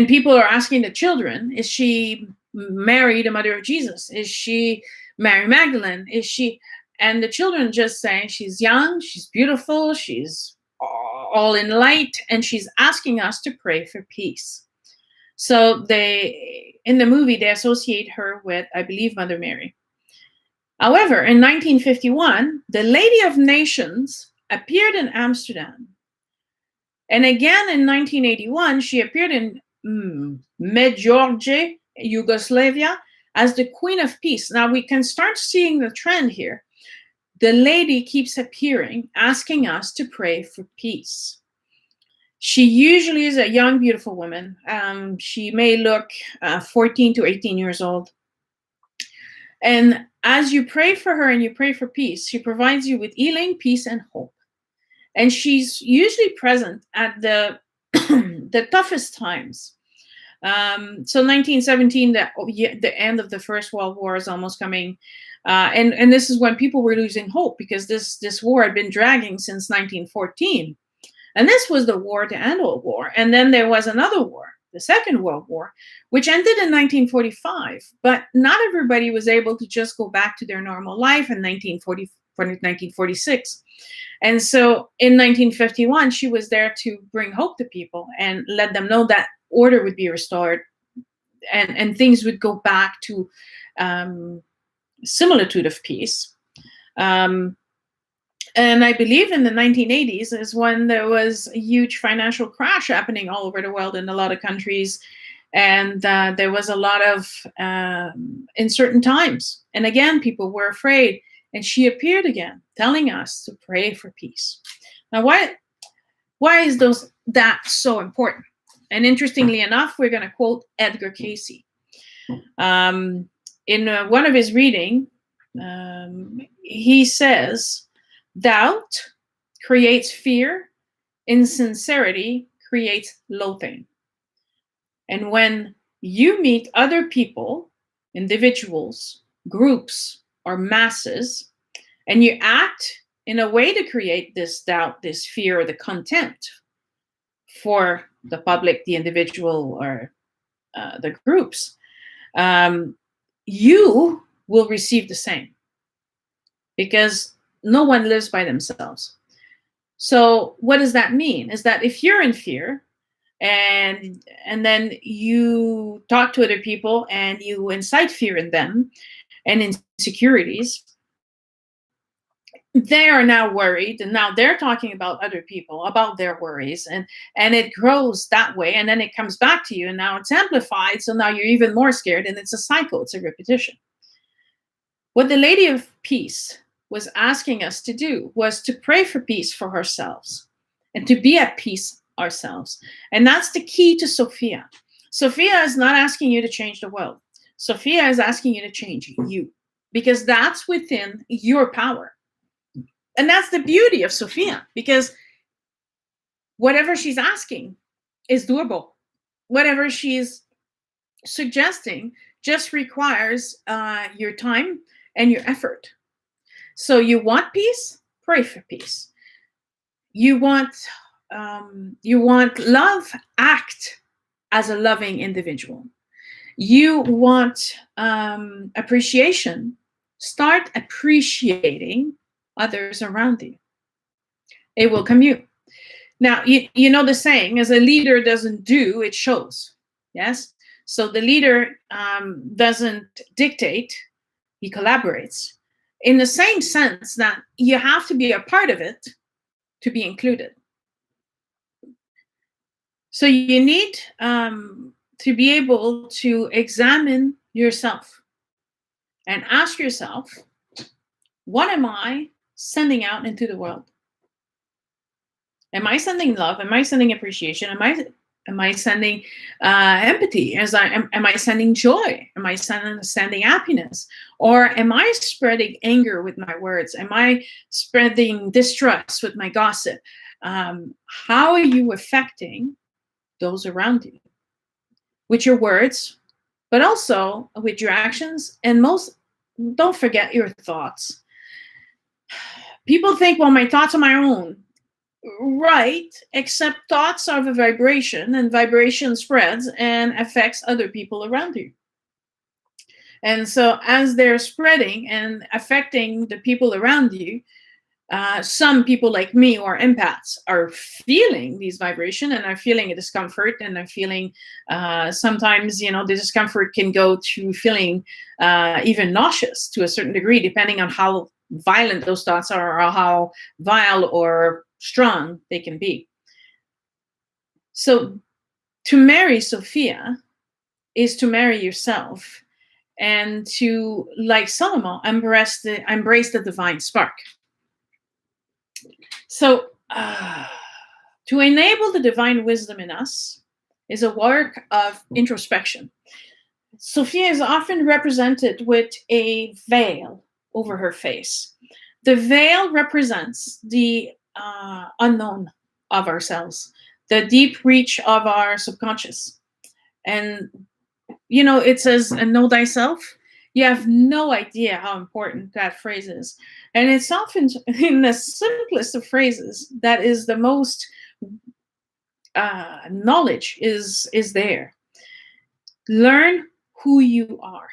people are asking the children, is she Mary, the mother of Jesus? Is she Mary Magdalene? Is she? And the children just say, she's young, she's beautiful, she's all in light, and she's asking us to pray for peace. So in the movie, they associate her with, I believe, Mother Mary. However, in 1951, the Lady of Nations appeared in Amsterdam. And again, in 1981, she appeared in Medjugorje, Yugoslavia, as the Queen of Peace. Now we can start seeing the trend here. The lady keeps appearing, asking us to pray for peace. She usually is a young, beautiful woman. She may look 14 to 18 years old. And as you pray for her and you pray for peace, she provides you with healing, peace, and hope. And she's usually present at the the toughest times. So 1917, the end of the First World War is almost coming. And this is when people were losing hope, because this war had been dragging since 1914. And this was the war to end all war. And then there was another war, the Second World War, which ended in 1945. But not everybody was able to just go back to their normal life in 1946. And so in 1951, she was there to bring hope to people and let them know that order would be restored and things would go back to similitude of peace. And I believe in the 1980s is when there was a huge financial crash happening all over the world in a lot of countries. And there was a lot of uncertain times. And again, people were afraid. And she appeared again, telling us to pray for peace. Now, why is that so important? And interestingly enough, we're going to quote Edgar Cayce. In one of his reading, he says, doubt creates fear, insincerity creates loathing. And when you meet other people, individuals, groups, or masses, and you act in a way to create this doubt, this fear, or the contempt for the public, the individual, or the groups, you will receive the same, because no one lives by themselves. So what does that mean? Is that if you're in fear and then you talk to other people and you incite fear in them and insecurities, they are now worried, and now they're talking about other people, about their worries, and it grows that way, and then it comes back to you, and now it's amplified, so now you're even more scared, and it's a cycle, it's a repetition. What the Lady of Peace was asking us to do was to pray for peace for ourselves and to be at peace ourselves. And that's the key to Sophia. Sophia is not asking you to change the world. Sophia is asking you to change you, because that's within your power. And that's the beauty of Sophia, because whatever she's asking is doable. Whatever she's suggesting just requires your time and your effort. So you want peace? Pray for peace. You want love? Act as a loving individual. You want appreciation? Start appreciating others around you. It will commute. Now, you know the saying, as a leader doesn't do, it shows. Yes? So the leader doesn't dictate, he collaborates. In the same sense that you have to be a part of it to be included. So you need to be able to examine yourself and ask yourself, what am I sending out into the world? Am I sending love? Am I sending appreciation? Am I sending empathy? Am I sending joy? Am I sending happiness? Or am I spreading anger with my words? Am I spreading distrust with my gossip? How are you affecting those around you? With your words, but also with your actions, and don't forget your thoughts. People think, well, my thoughts are my own. Right, except thoughts are a vibration, and vibration spreads and affects other people around you. And so as they're spreading and affecting the people around you, some people like me or empaths are feeling these vibrations and are feeling a discomfort, and are feeling sometimes, the discomfort can go to feeling even nauseous to a certain degree, depending on how violent those thoughts are, or how vile or strong they can be. So to marry Sophia is to marry yourself and to, like Solomon, embrace the divine spark. So, to enable the divine wisdom in us is a work of introspection. Sophia is often represented with a veil over her face. The veil represents the unknown of ourselves, the deep reach of our subconscious. And, you know, it says, and know thyself. You have no idea how important that phrase is. And it's often in the simplest of phrases that is the most knowledge is there. Learn who you are.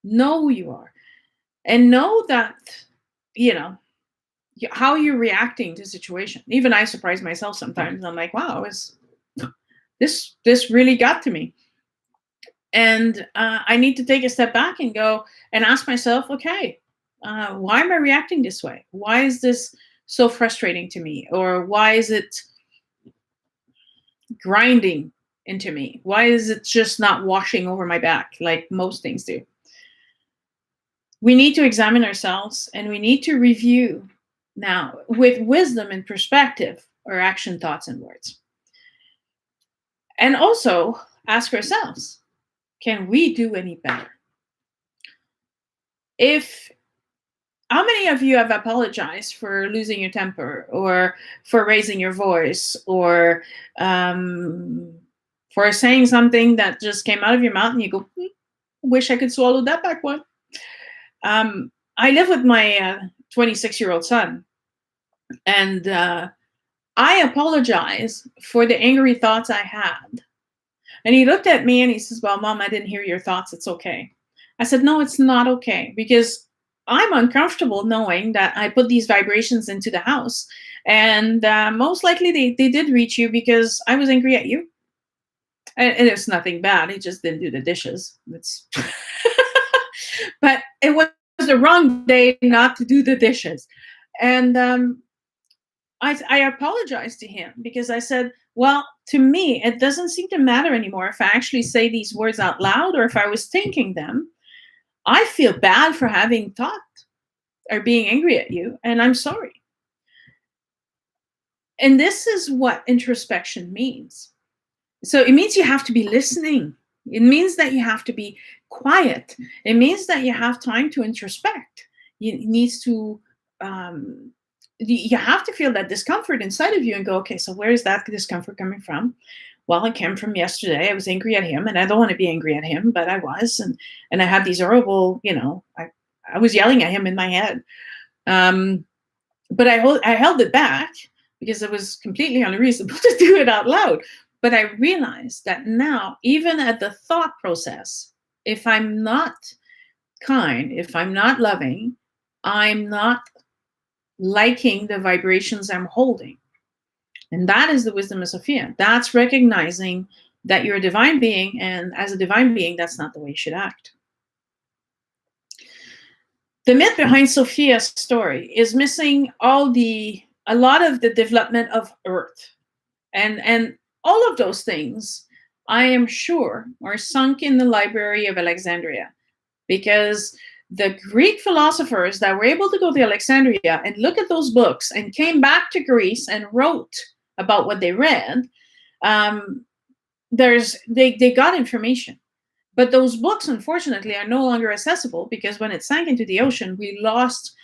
Know who you are. And know that, you know, how you're reacting to the situation. Even I surprise myself sometimes. I'm like, wow, this really got to me. And I need to take a step back and go and ask myself, okay, why am I reacting this way? Why is this so frustrating to me? Or why is it grinding into me? Why is it just not washing over my back like most things do? We need to examine ourselves, and we need to review now with wisdom and perspective our action, thoughts, and words. And also ask ourselves, can we do any better? How many of you have apologized for losing your temper, or for raising your voice, or for saying something that just came out of your mouth and you go, wish I could swallow that back one? I live with my 26-year-old son, and I apologize for the angry thoughts I had. And he looked at me and he says, well, Mom, I didn't hear your thoughts. It's okay. I said, no, it's not okay, because I'm uncomfortable knowing that I put these vibrations into the house. And most likely they did reach you because I was angry at you. And it's nothing bad. He just didn't do the dishes. But it was the wrong day not to do the dishes. And I apologized to him, because I said, well, to me, it doesn't seem to matter anymore if I actually say these words out loud or if I was thinking them. I feel bad for having thought or being angry at you, and I'm sorry. And this is what introspection means. So it means you have to be listening. It means that you have to be quiet. It means that you have time to introspect. You have to feel that discomfort inside of you and go, okay, so where is that discomfort coming from? Well, it came from yesterday. I was angry at him, and I don't want to be angry at him, but I was, and I had these horrible, I was yelling at him in my head. But I held it back because it was completely unreasonable to do it out loud. But I realized that now, even at the thought process, if I'm not kind, if I'm not loving, I'm not liking the vibrations I'm holding. And that is the wisdom of Sophia. That's recognizing that you're a divine being, and as a divine being, that's not the way you should act. The myth behind Sophia's story is missing a lot of the development of Earth. And all of those things, I am sure, are sunk in the Library of Alexandria, because the Greek philosophers that were able to go to Alexandria and look at those books and came back to Greece and wrote about what they read, they got information. But those books, unfortunately, are no longer accessible, because when it sank into the ocean, we lost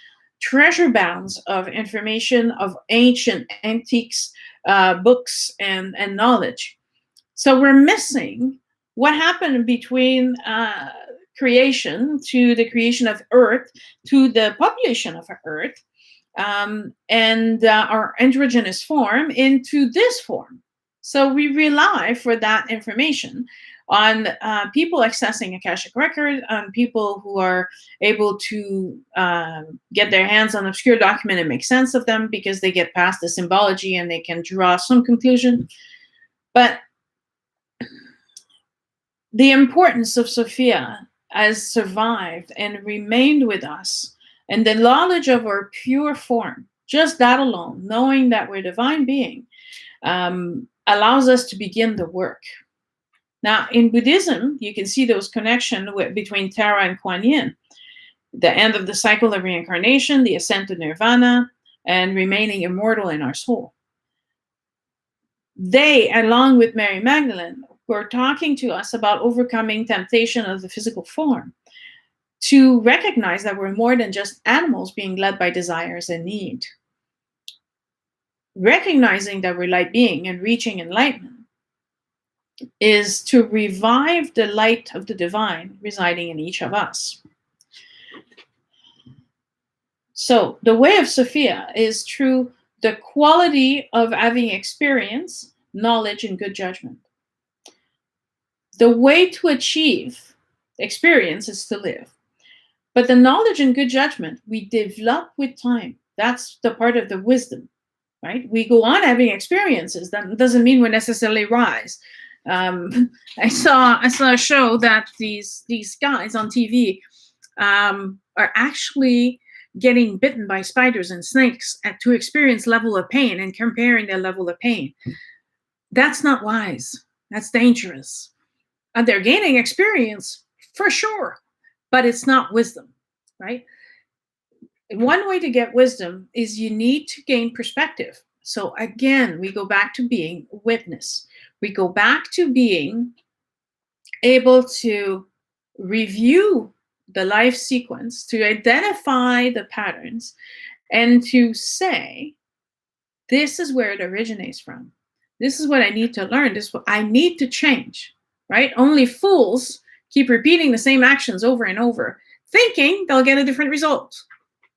treasure bounds of information, of ancient antiques, books, and knowledge. So we're missing what happened between creation to the creation of Earth, to the population of Earth, and our androgynous form into this form. So we rely for that information on people accessing Akashic Records, on people who are able to get their hands on obscure document and make sense of them, because they get past the symbology and they can draw some conclusion. But the importance of Sophia has survived and remained with us, and the knowledge of our pure form, just that alone, knowing that we're a divine being, allows us to begin the work. Now, in Buddhism, you can see those connections between Tara and Kuan Yin. The end of the cycle of reincarnation, the ascent to nirvana, and remaining immortal in our soul. They, along with Mary Magdalene, were talking to us about overcoming temptation of the physical form, to recognize that we're more than just animals being led by desires and need. Recognizing that we're light being and reaching enlightenment is to revive the light of the divine residing in each of us. So the way of Sophia is through the quality of having experience, knowledge, and good judgment. The way to achieve experience is to live. But the knowledge and good judgment we develop with time. That's the part of the wisdom, right? We go on having experiences. That doesn't mean we necessarily rise. I saw a show that these guys on TV are actually getting bitten by spiders and snakes to experience level of pain and comparing their level of pain. That's not wise. That's dangerous. And they're gaining experience for sure, but it's not wisdom, right? One way to get wisdom is you need to gain perspective. So again, we go back to being witness. We go back to being able to review the life sequence, to identify the patterns, and to say, this is where it originates from. This is what I need to learn. This is what I need to change, right? Only fools keep repeating the same actions over and over, thinking they'll get a different result.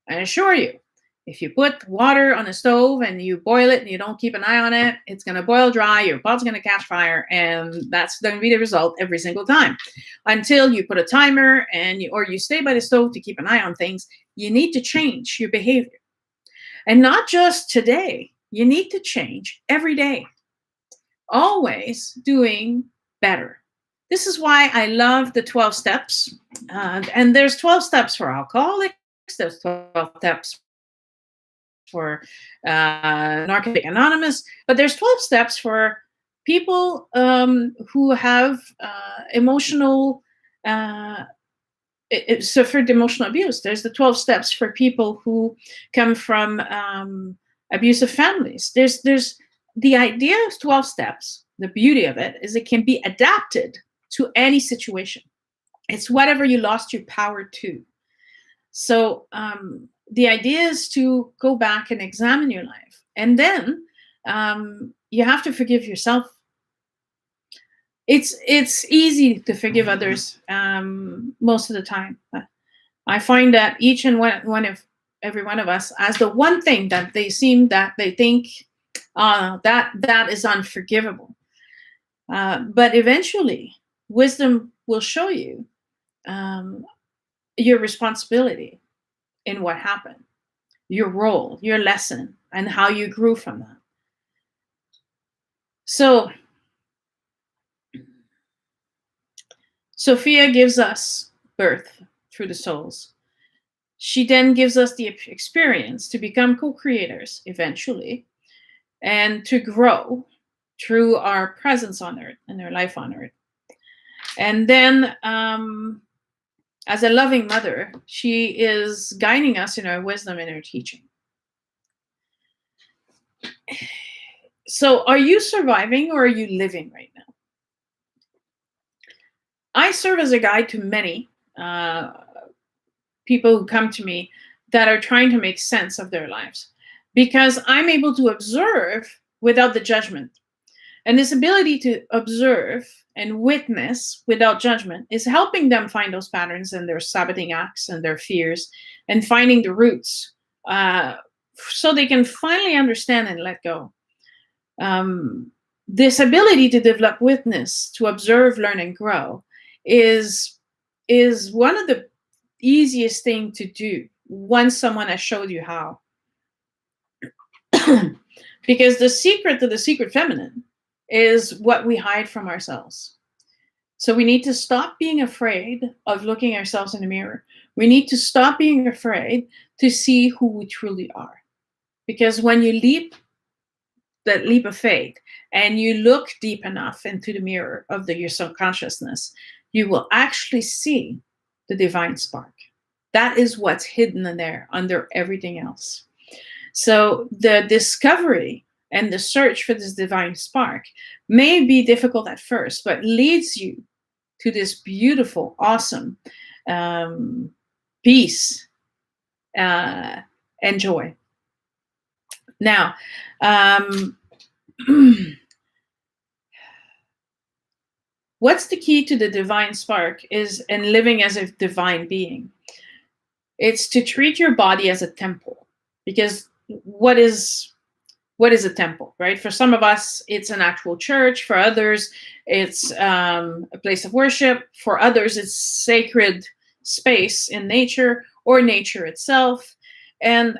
I assure you, if you put water on a stove and you boil it and you don't keep an eye on it, it's going to boil dry, your pot's going to catch fire, and that's going to be the result every single time. Until you put a timer or you stay by the stove to keep an eye on things, you need to change your behavior. And not just today, you need to change every day. Always doing better. This is why I love the 12 steps. And there's 12 steps for alcoholics, there's 12 steps for Narcotic Anonymous, but there's 12 steps for people who have suffered emotional abuse. There's the 12 steps for people who come from abusive families. There's the idea of 12 steps. The beauty of it is it can be adapted to any situation. It's whatever you lost your power to. So the idea is to go back and examine your life. And then you have to forgive yourself. It's easy to forgive others most of the time. I find that each and every one of us has the one thing that they think that is unforgivable. But eventually, wisdom will show you your responsibility in what happened, your role, your lesson, and how you grew from that. So Sophia gives us birth through the souls. She then gives us the experience to become co-creators eventually, and to grow through our presence on earth and our life on earth. And then as a loving mother, she is guiding us in our wisdom and her teaching. So are you surviving or are you living right now? I serve as a guide to many people who come to me that are trying to make sense of their lives, because I'm able to observe without the judgment. And this ability to observe and witness without judgment is helping them find those patterns and their saboting acts and their fears, and finding the roots so they can finally understand and let go. This ability to develop witness, to observe, learn, and grow is one of the easiest thing to do once someone has showed you how. Because the secret to the secret feminine is what we hide from ourselves. So we need to stop being afraid of looking ourselves in the mirror. We need to stop being afraid to see who we truly are. Because when you leap that leap of faith, and you look deep enough into the mirror of your subconsciousness, you will actually see the divine spark. That is what's hidden in there under everything else. So the discovery and the search for this divine spark may be difficult at first, but leads you to this beautiful, awesome peace and joy. Now, what's the key to the divine spark is in living as a divine being? It's to treat your body as a temple, because what is a temple, right? For some of us, it's an actual church. For others, it's a place of worship. For others, it's sacred space in nature or nature itself. And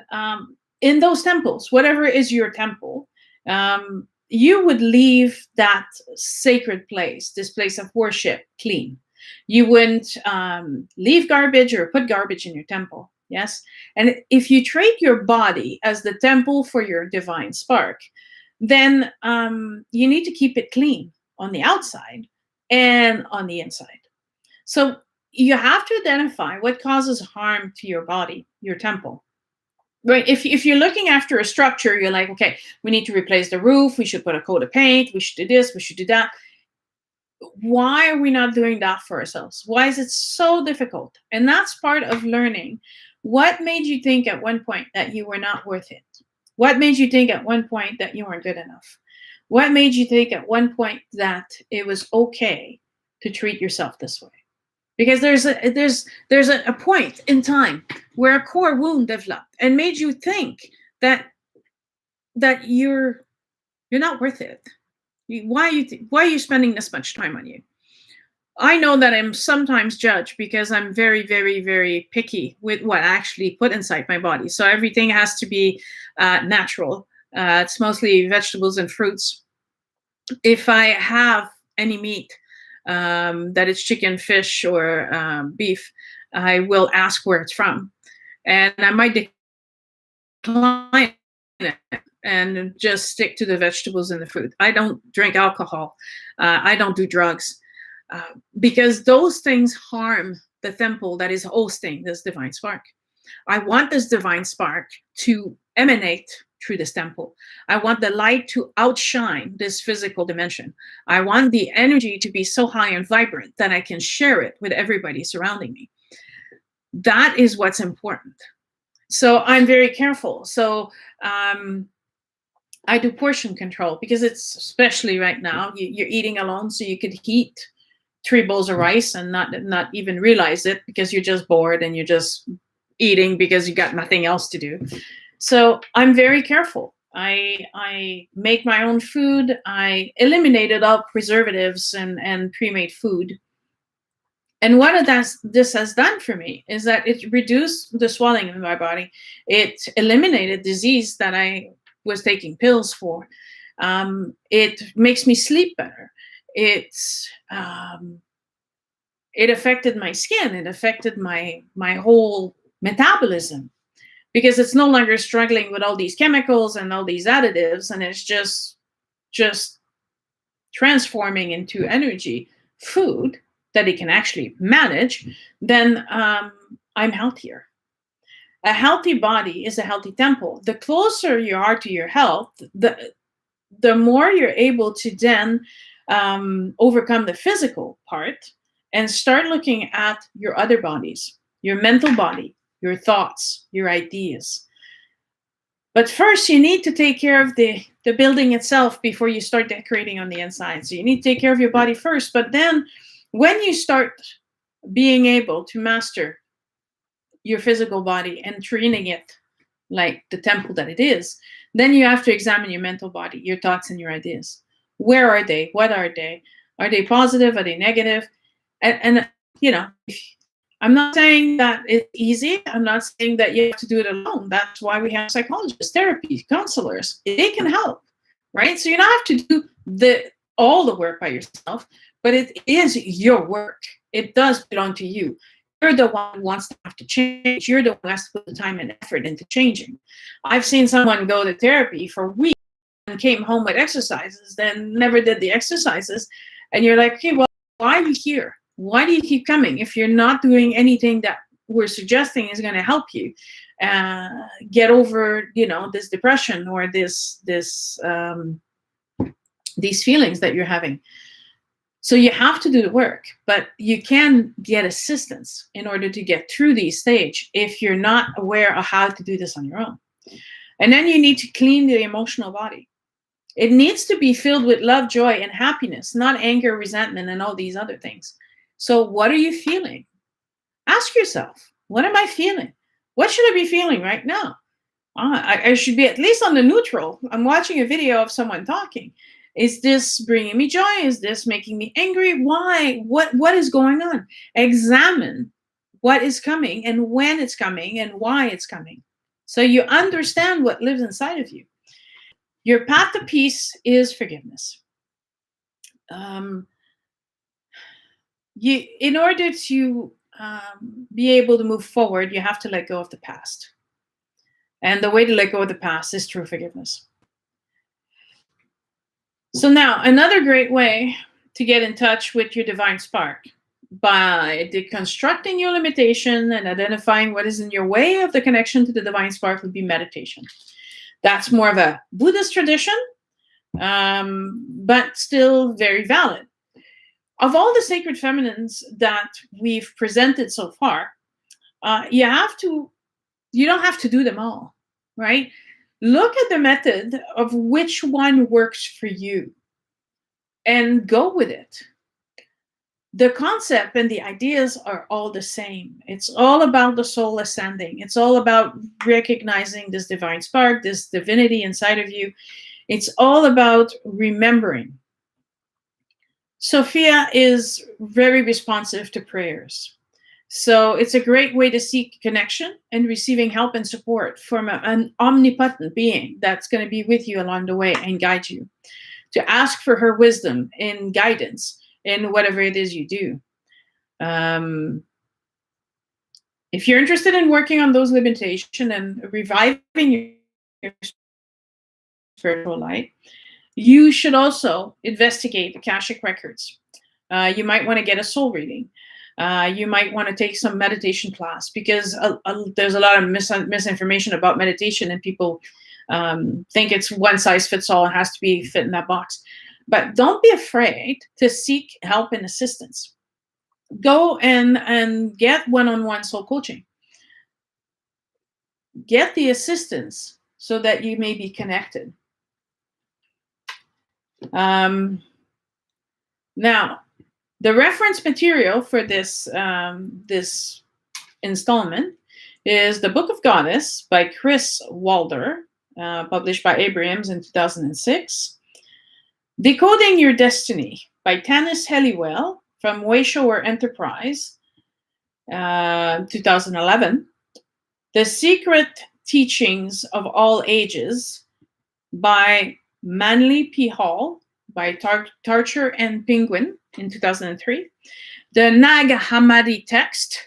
in those temples, whatever is your temple, you would leave that sacred place, this place of worship, clean. You wouldn't leave garbage or put garbage in your temple. Yes. And if you treat your body as the temple for your divine spark, then you need to keep it clean on the outside and on the inside. So you have to identify what causes harm to your body, your temple. Right. If you're looking after a structure, you're like, okay, we need to replace the roof. We should put a coat of paint. We should do this. We should do that. Why are we not doing that for ourselves? Why is it so difficult? And that's part of learning. What made you think at one point that you were not worth it? What made you think at one point that you weren't good enough? What made you think at one point that it was okay to treat yourself this way? Because there's a point in time where a core wound developed and made you think that you're not worth it. Why are you spending this much time on you? I know that I'm sometimes judged because I'm very, very, very picky with what I actually put inside my body. So everything has to be natural. It's mostly vegetables and fruits. If I have any meat, that it's chicken, fish, or beef, I will ask where it's from. And I might decline it and just stick to the vegetables and the fruit. I don't drink alcohol. I don't do drugs. Because those things harm the temple that is hosting this divine spark. I want this divine spark to emanate through this temple. I want the light to outshine this physical dimension. I want the energy to be so high and vibrant that I can share it with everybody surrounding me. That is what's important. So I'm very careful. So I do portion control because it's, especially right now, you're eating alone, so you could eat 3 bowls of rice and not even realize it because you're just bored and you're just eating because you got nothing else to do. So I'm very careful. I make my own food. I eliminated all preservatives and pre-made food. And what this has done for me is that it reduced the swelling in my body. It eliminated disease that I was taking pills for. It makes me sleep better. It affected my skin. It affected my whole metabolism, because it's no longer struggling with all these chemicals and all these additives, and it's just transforming into energy, food that it can actually manage. Then I'm healthier. A healthy body is a healthy temple. The closer you are to your health, the more you're able to then overcome the physical part and start looking at your other bodies, your mental body, your thoughts, your ideas. But first, you need to take care of the building itself before you start decorating on the inside. So you need to take care of your body first. But then when you start being able to master your physical body and treating it like the temple that it is, then you have to examine your mental body, your thoughts and your ideas. Where are they? What are they? Are they positive? Are they negative? And you know, I'm not saying that it's easy. I'm not saying that you have to do it alone. That's why we have psychologists, therapy, counselors. They can help, right? So you don't have to do all the work by yourself, but it is your work. It does belong to you. You're the one who wants to have to change. You're the one who has to put the time and effort into changing. I've seen someone go to therapy for weeks came home with exercises, then never did the exercises, and you're like, okay, well, why are you here? Why do you keep coming if you're not doing anything that we're suggesting is going to help you get over, this depression or these feelings that you're having? So you have to do the work, but you can get assistance in order to get through these stages if you're not aware of how to do this on your own. And then you need to clean the emotional body. It needs to be filled with love, joy, and happiness, not anger, resentment, and all these other things. So what are you feeling? Ask yourself, what am I feeling? What should I be feeling right now? I should be at least on the neutral. I'm watching a video of someone talking. Is this bringing me joy? Is this making me angry? Why? What is going on? Examine what is coming and when it's coming and why it's coming. So you understand what lives inside of you. Your path to peace is forgiveness. In order to be able to move forward, you have to let go of the past. And the way to let go of the past is through forgiveness. So now, another great way to get in touch with your divine spark by deconstructing your limitation and identifying what is in your way of the connection to the divine spark would be meditation. That's more of a Buddhist tradition, but still very valid. Of all the sacred feminines that we've presented so far, you don't have to do them all, right? Look at the method of which one works for you and go with it. The concept and the ideas are all the same. It's all about the soul ascending. It's all about recognizing this divine spark, this divinity inside of you. It's all about remembering. Sophia is very responsive to prayers. So it's a great way to seek connection and receiving help and support from an omnipotent being that's going to be with you along the way and guide you. To ask for her wisdom and guidance in whatever it is you do. If you're interested in working on those limitations and reviving your spiritual light, you should also investigate the Akashic Records. You might want to get a soul reading. You might want to take some meditation class because there's a lot of misinformation about meditation, and people think it's one size fits all and has to be fit in that box. But don't be afraid to seek help and assistance. Go and get one-on-one soul coaching. Get the assistance so that you may be connected. Now, the reference material for this installment is the Book of Goddess by Chris Walder, published by Abrams in 2006. Decoding Your Destiny by Tanis Helliwell from Wayshower Enterprise, 2011. The Secret Teachings of All Ages by Manly P. Hall, by Tarcher and Penguin in 2003. The Nag Hammadi text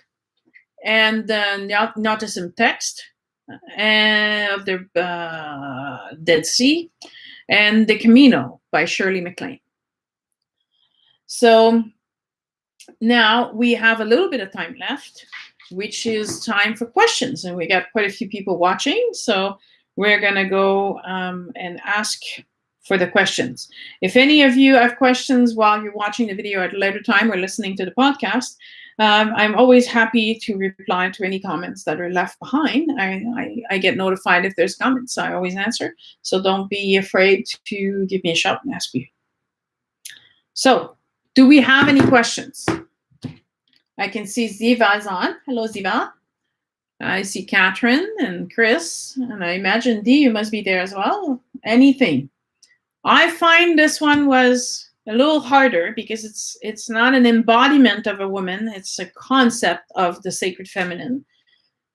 and the Gnosticism text of the Dead Sea, and The Camino by Shirley MacLaine. So now we have a little bit of time left, which is time for questions. And we got quite a few people watching. So we're going to go and ask for the questions. If any of you have questions while you're watching the video at a later time or listening to the podcast, I'm always happy to reply to any comments that are left behind. I get notified if there's comments, so I always answer. So don't be afraid to give me a shout and ask me. So, do we have any questions? I can see Ziva is on. Hello, Ziva. I see Catherine and Chris, and I imagine Dee, you must be there as well. Anything. I find this one was a little harder because it's not an embodiment of a woman. It's a concept of the sacred feminine.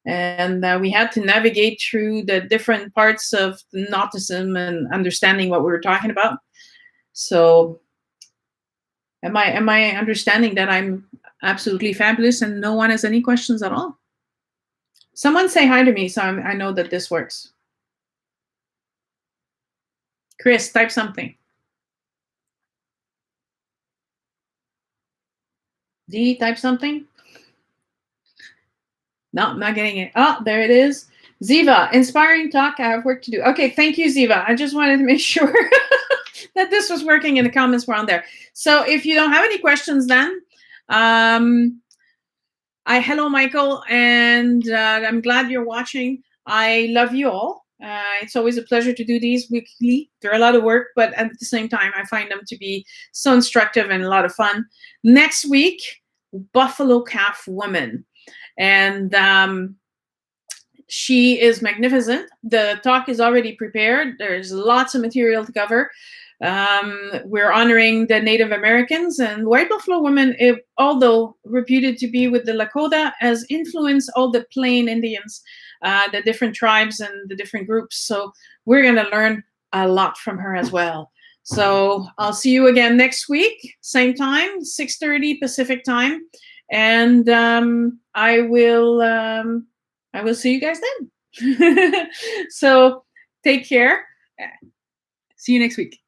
And we had to navigate through the different parts of Gnosticism and understanding what we were talking about. So am I understanding that I'm absolutely fabulous and no one has any questions at all? Someone say hi to me so I know that this works. Chris, type something. D, type something. No, I'm not getting it. Oh, there it is. Ziva, inspiring talk. I have work to do. Okay, thank you, Ziva. I just wanted to make sure that this was working and the comments were on there. So if you don't have any questions then, hello, Michael, and I'm glad you're watching. I love you all. It's always a pleasure to do these weekly. They're a lot of work, but at the same time, I find them to be so instructive and a lot of fun. Next week, Buffalo Calf Woman. And she is magnificent. The talk is already prepared. There's lots of material to cover. We're honoring the Native Americans, and White Buffalo Woman, although reputed to be with the Lakota, has influenced all the Plain Indians, the different tribes and the different groups. So we're going to learn a lot from her as well. So I'll see you again next week, same time, 6:30 Pacific time, and I will see you guys then. So take care. See you next week.